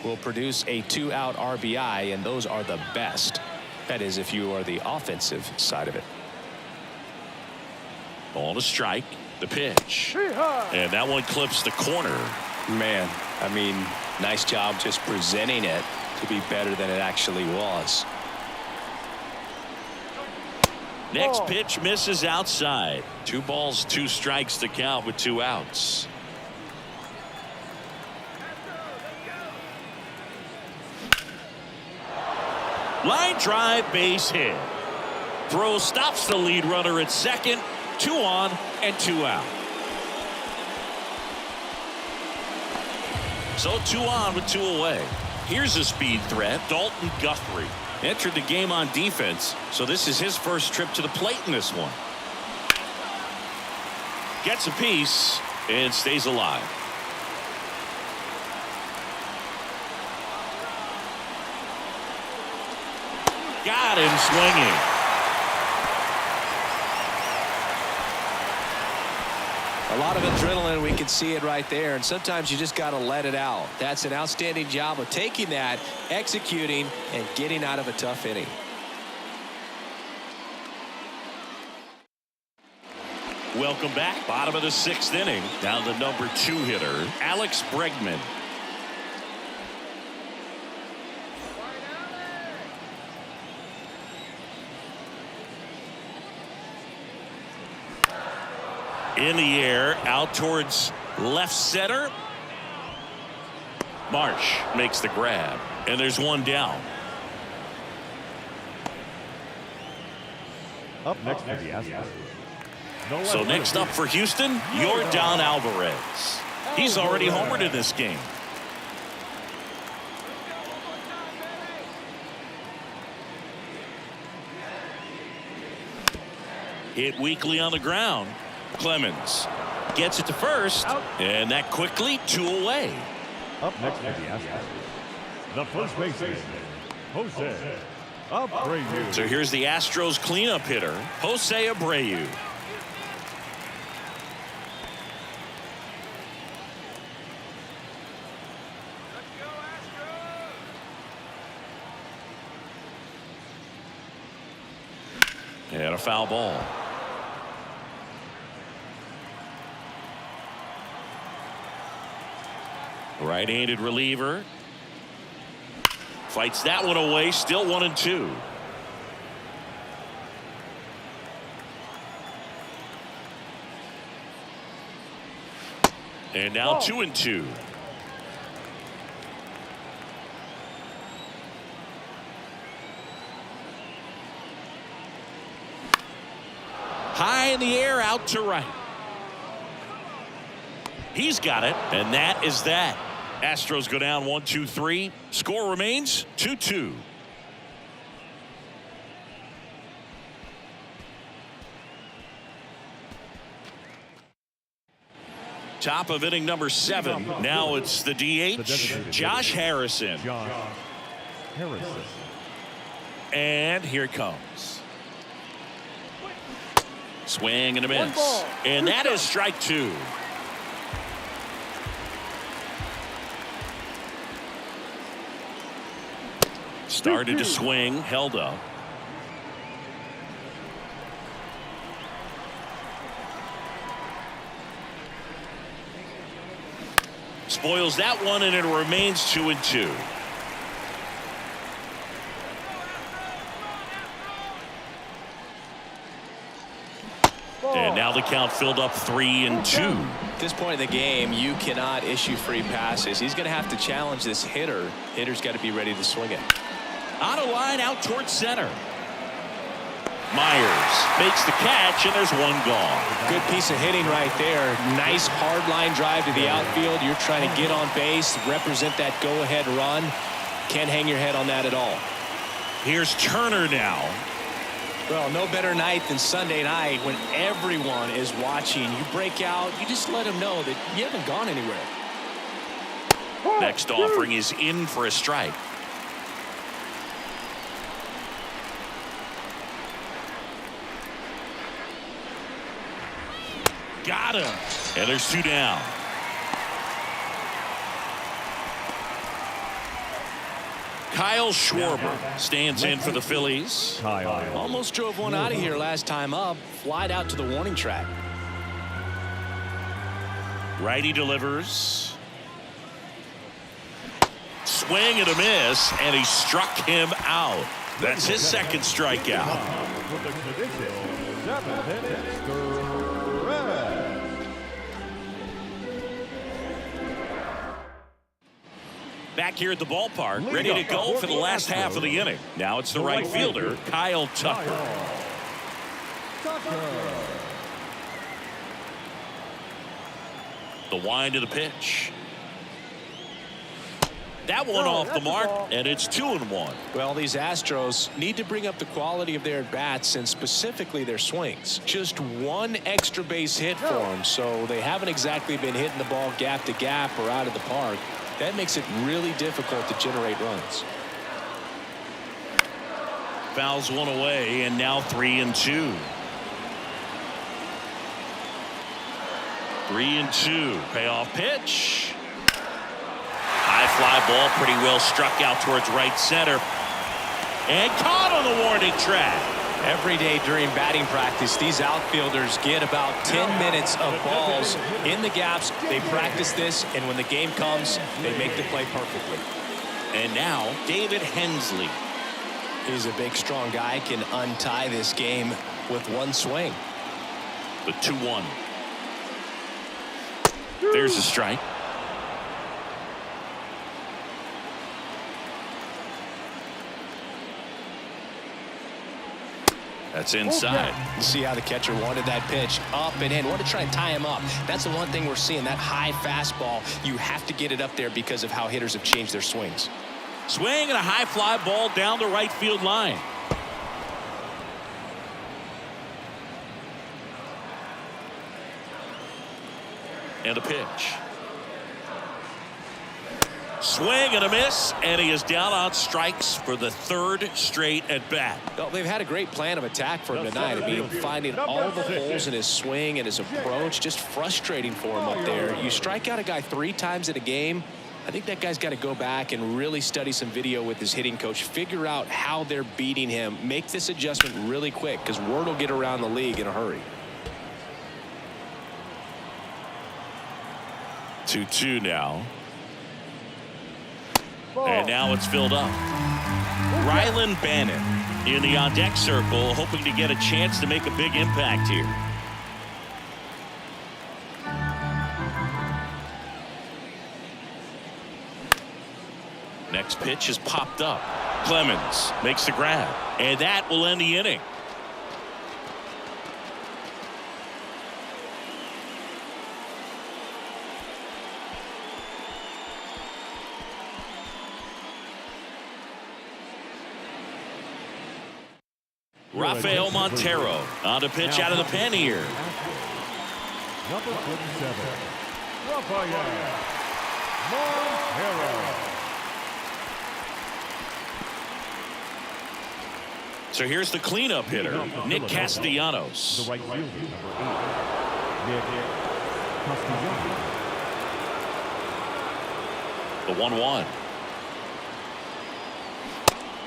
will produce a 2-out RBI, and those are the best. That is, if you are the offensive side of it. Ball to strike. The pitch. And that one clips the corner. Man, I mean, nice job just presenting it to be better than it actually was. Next pitch misses outside. 2 balls, 2 strikes to count with 2 outs. Line drive, base hit. Throw stops the lead runner at second. 2 on and 2 out. So 2 on with 2 away. Here's a speed threat. Dalton Guthrie entered the game on defense, so this is his first trip to the plate in this one. Gets a piece and stays alive. Got him swinging. A lot of adrenaline, we can see it right there, and sometimes you just got to let it out. That's an outstanding job of taking that, executing, and getting out of a tough inning. Welcome back. Bottom of the 6th inning. Down the number 2 hitter, Alex Bregman. In the air, out towards left center. Marsh makes the grab, and there's 1 down. Up next for the Astros. So next up for Houston, Yordan Alvarez. He's already homered in this game. Hit weakly on the ground. Clemens gets it to first, and that quickly 2 away. Up next for the Astros. The first baseman, Jose Abreu. So here's the Astros cleanup hitter, Jose Abreu. And a foul ball. Right-handed reliever. Fights that one away. Still 1-2. And now 2-2. High in the air, out to right. He's got it, and that is that. Astros go down 1-2-3. Score remains 2-2. Top of inning number 7. Now it's the DH, Josh Harrison. And here it comes. Swing and a miss. And that is strike 2. Started to swing, held up. Spoils that one, and it remains 2-2. And now the count filled up 3-2. At this point in the game, you cannot issue free passes. He's going to have to challenge this hitter. Hitter's got to be ready to swing it. On a line out towards center. Myers makes the catch, and there's one gone. Good piece of hitting right there. Nice hard line drive to the outfield. You're trying to get on base, represent that go-ahead run. Can't hang your head on that at all. Here's Turner now. Well, no better night than Sunday night when everyone is watching. You break out, you just let them know that you haven't gone anywhere. Next offering is in for a strike. Got him. And there's 2 down. Kyle Schwarber stands in for the Phillies. Almost drove one out of here last time up. Flied out to the warning track. Righty delivers. Swing and a miss, and he struck him out. That's his second strikeout. Back here at the ballpark, ready to go for the last half of the inning. Now it's the right fielder, Kyle Tucker. The wind of the pitch. That one off the mark, and it's 2-1. Well, these Astros need to bring up the quality of their at-bats and specifically their swings. Just one extra base hit for them, so they haven't exactly been hitting the ball gap to gap or out of the park. That makes it really difficult to generate runs. Fouls one away, and now 3-2. 3-2. Payoff pitch. High fly ball, pretty well struck out towards right center. And caught on the warning track. Every day during batting practice, these outfielders get about 10 minutes of balls in the gaps. They practice this, and when the game comes, they make the play perfectly. And now, David Hensley. He's a big, strong guy, can untie this game with one swing. The 2-1. There's a strike. That's inside. See how the catcher wanted that pitch up and in. Want to try and tie him up. That's the one thing we're seeing, that high fastball. You have to get it up there because of how hitters have changed their swings. Swing and a high fly ball down the right field line. And a pitch. Swing and a miss, and he is down on strikes for the 3rd straight at bat. Well, they've had a great plan of attack for him tonight. I mean, finding all the holes in his swing and his approach, just frustrating for him up there. You strike out a guy 3 times in a game, I think that guy's got to go back and really study some video with his hitting coach, figure out how they're beating him, make this adjustment really quick, because word will get around the league in a hurry. 2-2 now. And now it's filled up. Rylan Bannon in the on-deck circle, hoping to get a chance to make a big impact here. Next pitch is popped up. Clemens makes the grab, and that will end the inning. Rafael Montero on to pitch out of the pen here. Number 27, Rafael Montero. So here's the cleanup hitter, Nick Castellanos. The right fielder, number 8, Nick Castellanos. The 1-1.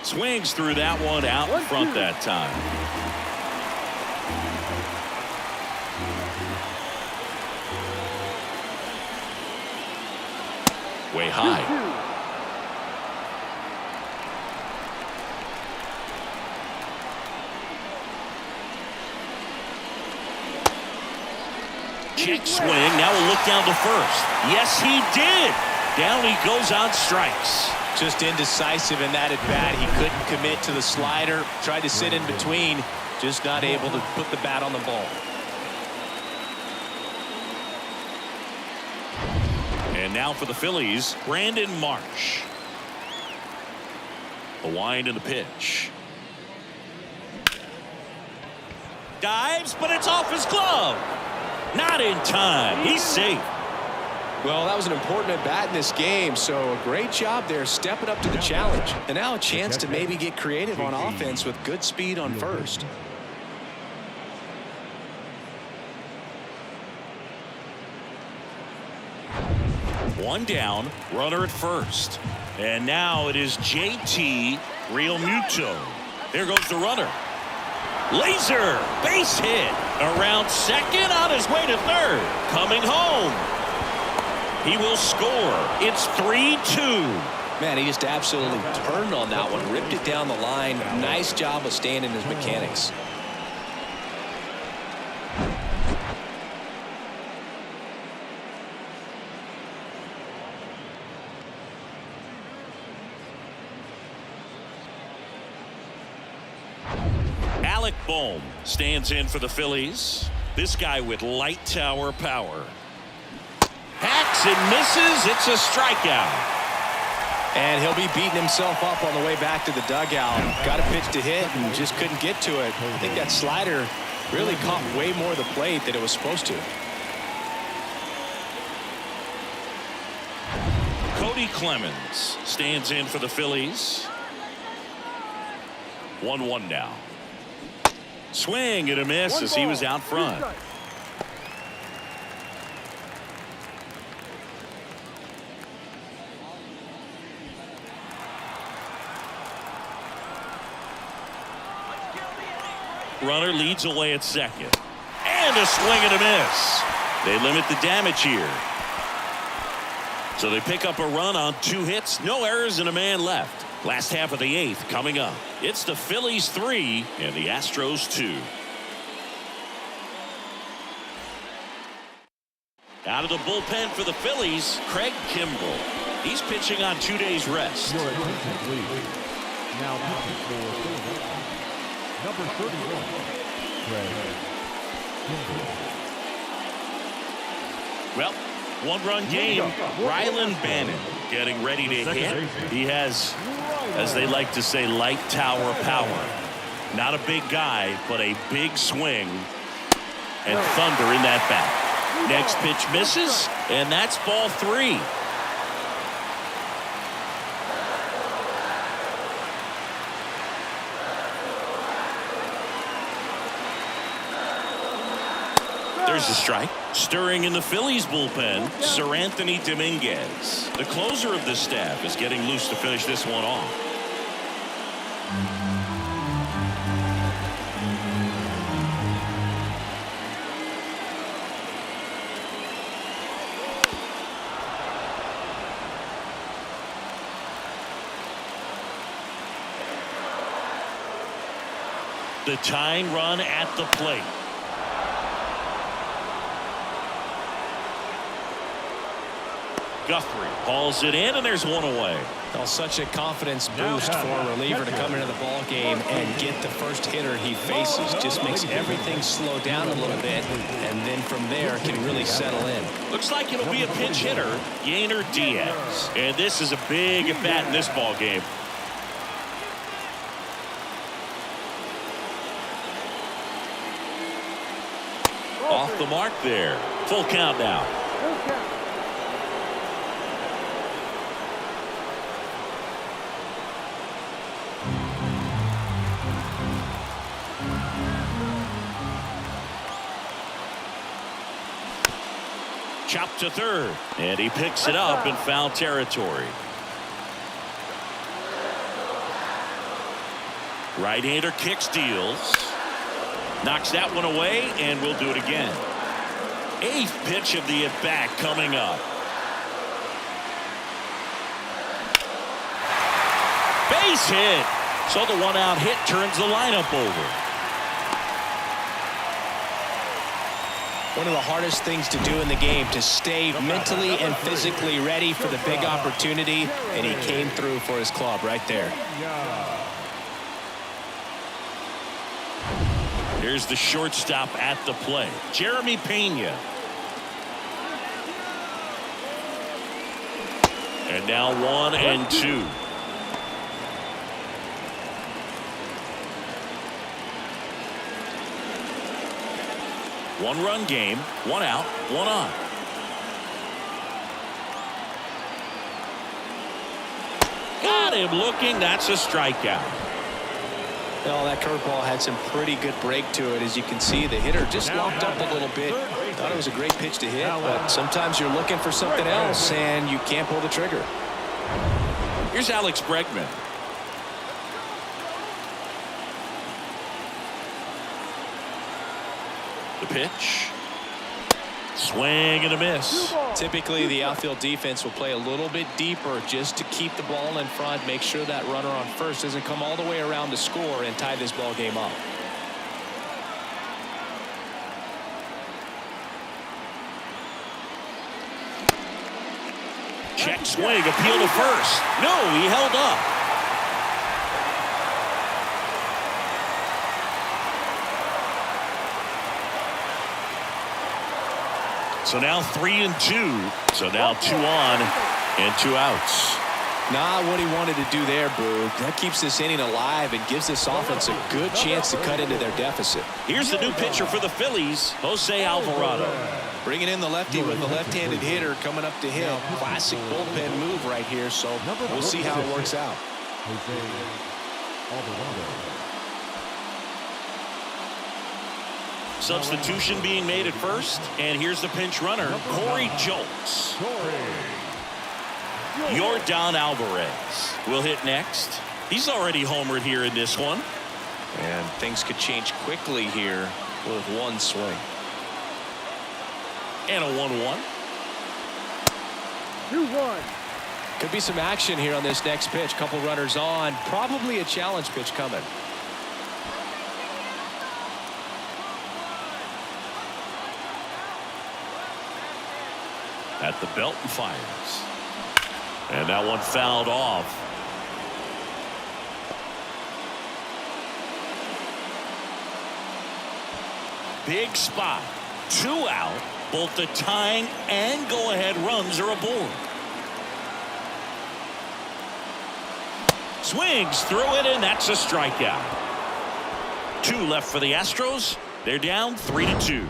Swings through that one out in front that time. Way high. Check swing. Now we'll look down to first. Yes, he did. Down he goes on strikes. Just indecisive in that at bat. He couldn't commit to the slider. Tried to sit in between. Just not able to put the bat on the ball. And now for the Phillies, Brandon Marsh. The wind and the pitch. Dives, but it's off his glove. Not in time. He's safe. Well, that was an important at bat in this game, so a great job there stepping up to the challenge. And now a chance to maybe get creative on offense with good speed on first. One down, runner at first. And now it is JT Realmuto. There goes the runner. Laser, base hit. Around second, on his way to third. Coming home. He will score. It's 3-2. Man, he just absolutely turned on that one. Ripped it down the line. Nice job of staying in his mechanics. Alec Bohm stands in for the Phillies. This guy with light tower power. Hacks and misses. It's a strikeout. And he'll be beating himself up on the way back to the dugout. Got a pitch to hit and just couldn't get to it. I think that slider really caught way more of the plate than it was supposed to. Cody Clemens stands in for the Phillies. 1-1 now. Swing and a miss as he was out front. Runner leads away at second. And a swing and a miss. They limit the damage here. So they pick up a run on 2 hits, no errors, and a man left. Last half of the 8th coming up. It's the Phillies 3 and the Astros 2. Out of the bullpen for the Phillies, Craig Kimbrell. He's pitching on 2 days rest. Your attention, please. Now pitching for Philadelphia, number 31, Craig Kimbrell. Well, 1-run game. Rylan Bannon getting ready to hit. He has, as they like to say, light tower power. Not a big guy, but a big swing and thunder in that bat. Next pitch misses, and that's ball 3. There's a strike. Stirring in the Phillies bullpen, Sir Anthony Dominguez. The closer of the staff is getting loose to finish this one off. The tying run at the plate. Guthrie hauls it in, and there's one away. Well, such a confidence boost for a reliever to come into the ball game and get the first hitter he faces. Just makes everything slow down a little bit, and then from there can really settle in. Looks like it'll be a pinch hitter, Yainer Diaz. And this is a big at bat in this ball game. Off the mark there. Full count now. Full count. Chopped to third. And he picks it up in foul territory. Right-hander kicks, deals. Knocks that one away, and we'll do it again. 8th pitch of the at-bat coming up. Base hit. So the one-out hit turns the lineup over. One of the hardest things to do in the game, to stay mentally and physically ready for the big opportunity, and he came through for his club right there. Here's the shortstop at the plate, Jeremy Pena. And now 1 and 2. One-run game, 1 out, 1 on. Got him looking. That's a strikeout. Well, that curveball had some pretty good break to it. As you can see, the hitter just locked up a little bit. Thought it was a great pitch to hit, but sometimes you're looking for something else and you can't pull the trigger. Here's Alex Bregman. The pitch. Swing and a miss. Typically, the outfield defense will play a little bit deeper just to keep the ball in front, make sure that runner on first doesn't come all the way around to score and tie this ball game up. Check swing, appeal to first. No, he held up. So now 3 and 2. So now 2 on and 2 outs. Not what he wanted to do there, Boog. That keeps this inning alive and gives this offense a good chance to cut into their deficit. Here's the new pitcher for the Phillies, Jose Alvarado. Bringing in the lefty with the left-handed hitter coming up to hit. Classic bullpen move right here, so we'll see how it works out. Jose Alvarado. Substitution being made at first, and here's the pinch runner, Corey Jolts. Yordan Alvarez will hit next. He's already homered here in this one. And things could change quickly here with one swing. And a 1-1. 2-1. Could be some action here on this next pitch. Couple runners on. Probably a challenge pitch coming. At the belt and fires. And that one fouled off. Big spot. 2 out. Both the tying and go-ahead runs are aboard. Swings through it, and that's a strikeout. 2 left for the Astros. They're down 3-2.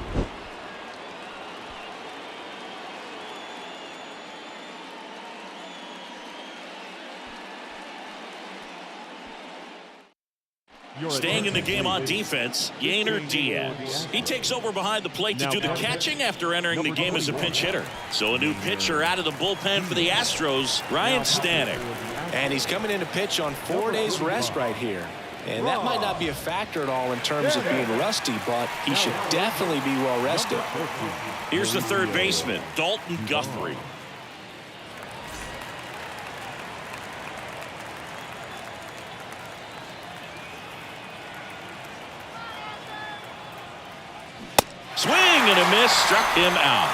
Staying in the game on defense, Yainer Diaz. He takes over behind the plate to do the catching after entering the game as a pinch hitter. So a new pitcher out of the bullpen for the Astros, Ryan Stanek. And he's coming in to pitch on 4 days rest right here. And that might not be a factor at all in terms of being rusty, but he should definitely be well rested. Here's the third baseman, Dalton Guthrie. Swing and a miss, struck him out.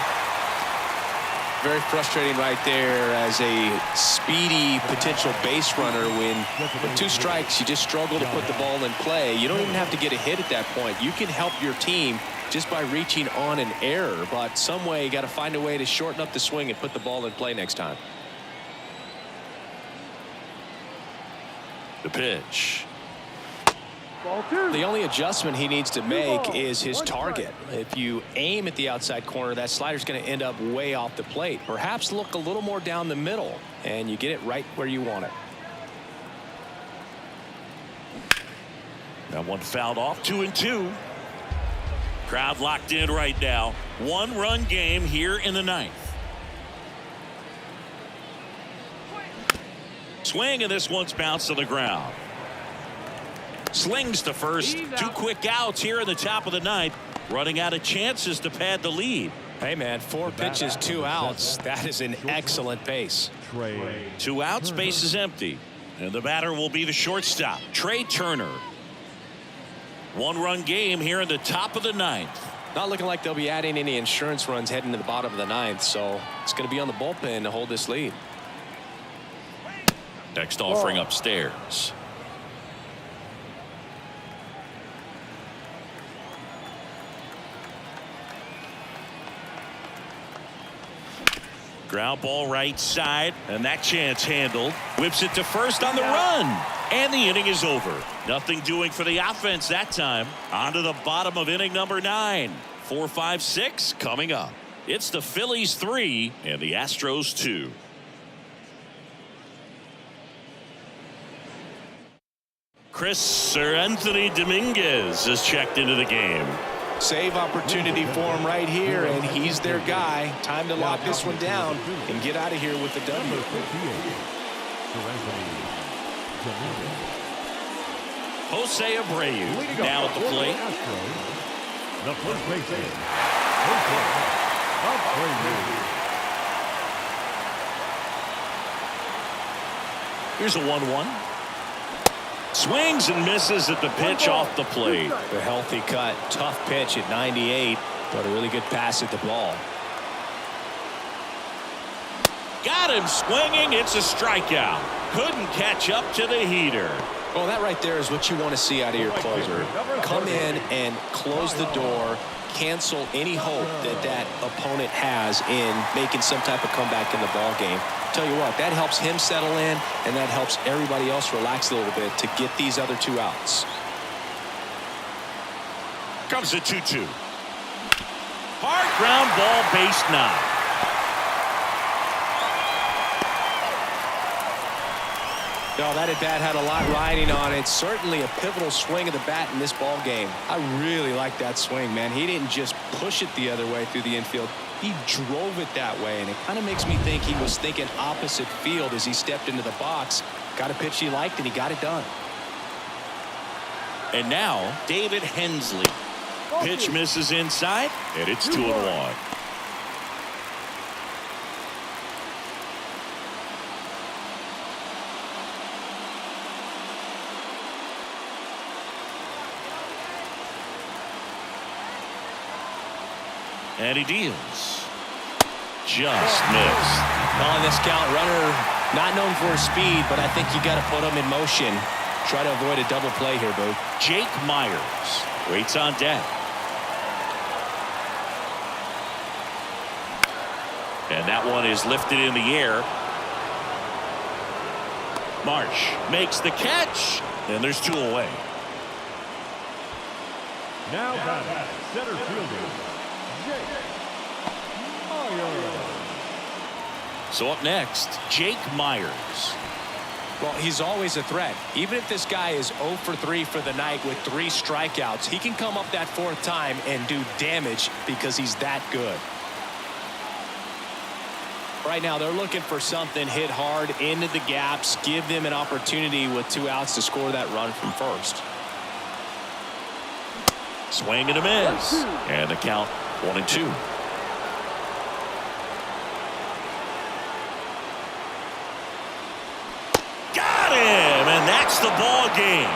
Very frustrating right there as a speedy potential base runner when with 2 strikes you just struggle to put the ball in play. You don't even have to get a hit at that point. You can help your team just by reaching on an error, but some way you got to find a way to shorten up the swing and put the ball in play next time. The pitch. Ball 2. The only adjustment he needs to make is his target. If you aim at the outside corner, that slider's going to end up way off the plate. Perhaps look a little more down the middle, and you get it right where you want it. That one fouled off. 2-2. Crowd locked in right now. 1-run game here in the 9th. Swing, and this one's bounced to the ground. Slings to first. 2 quick outs here in the top of the 9th. Running out of chances to pad the lead. Hey, man, 4 pitches, 2 outs. That is an excellent pace. 2 outs, base is empty. And the batter will be the shortstop, Trey Turner. 1-run game here in the top of the 9th. Not looking like they'll be adding any insurance runs heading to the bottom of the 9th, so it's going to be on the bullpen to hold this lead. Next offering upstairs. Ground ball right side, and that chance handled. Whips it to first on the run, and the inning is over. Nothing doing for the offense that time. On to the bottom of inning number 9. 4, 5, 6 coming up. It's the Phillies 3 and the Astros 2. Anthony Dominguez is checked into the game. Save opportunity for him right here, and he's their guy. Time to lock this one down and get out of here with the W. Jose Abreu now at the plate. The first baseman, Jose Abreu. Here's a 1-1. Swings and misses at the pitch off the plate. The healthy cut. Tough pitch at 98, but a really good pass at the ball. Got him swinging. It's a strikeout. Couldn't catch up to the heater. Well, that right there is what you want to see out of your closer. Come in and close the door. Cancel any hope that that opponent has in making some type of comeback in the ball game. Tell you what, that helps him settle in, and that helps everybody else relax a little bit to get these other 2 outs. Comes a 2-2. Hard ground ball, base 9. No, that at-bat had a lot riding on it. Certainly a pivotal swing of the bat in this ball game. I really like that swing, man. He didn't just push it the other way through the infield. He drove it that way, and it kind of makes me think he was thinking opposite field as he stepped into the box. Got a pitch he liked, and he got it done. And now, David Hensley. Pitch misses inside, and it's 2-1. And he deals. Just missed. On this count, runner not known for his speed, but I think you got to put him in motion. Try to avoid a double play here, Boo. Jake Myers waits on deck. And that one is lifted in the air. Marsh makes the catch, and there's 2 away. Now batting, center fielder, Jake Myers. So up next, Jake Myers. Well, he's always a threat. Even if this guy is 0 for 3 for the night with 3 strikeouts, he can come up that 4th time and do damage because he's that good. Right now, they're looking for something hit hard into the gaps, give them an opportunity with 2 outs to score that run from first. Swing and a miss. And the count 1-2. Got him, and that's the ball game.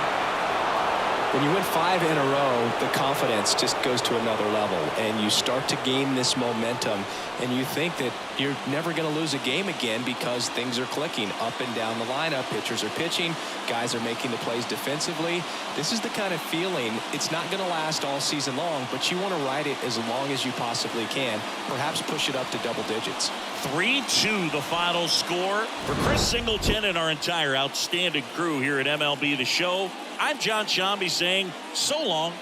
When you win 5 in a row, the confidence just goes to another level, and you start to gain this momentum, and you think that you're never going to lose a game again because things are clicking up and down the lineup. Pitchers are pitching, guys are making the plays defensively. This is the kind of feeling, it's not going to last all season long, but you want to ride it as long as you possibly can, perhaps push it up to double digits. 3-2 the final score. For Chris Singleton and our entire outstanding crew here at MLB The Show, I'm John Shambi saying so long.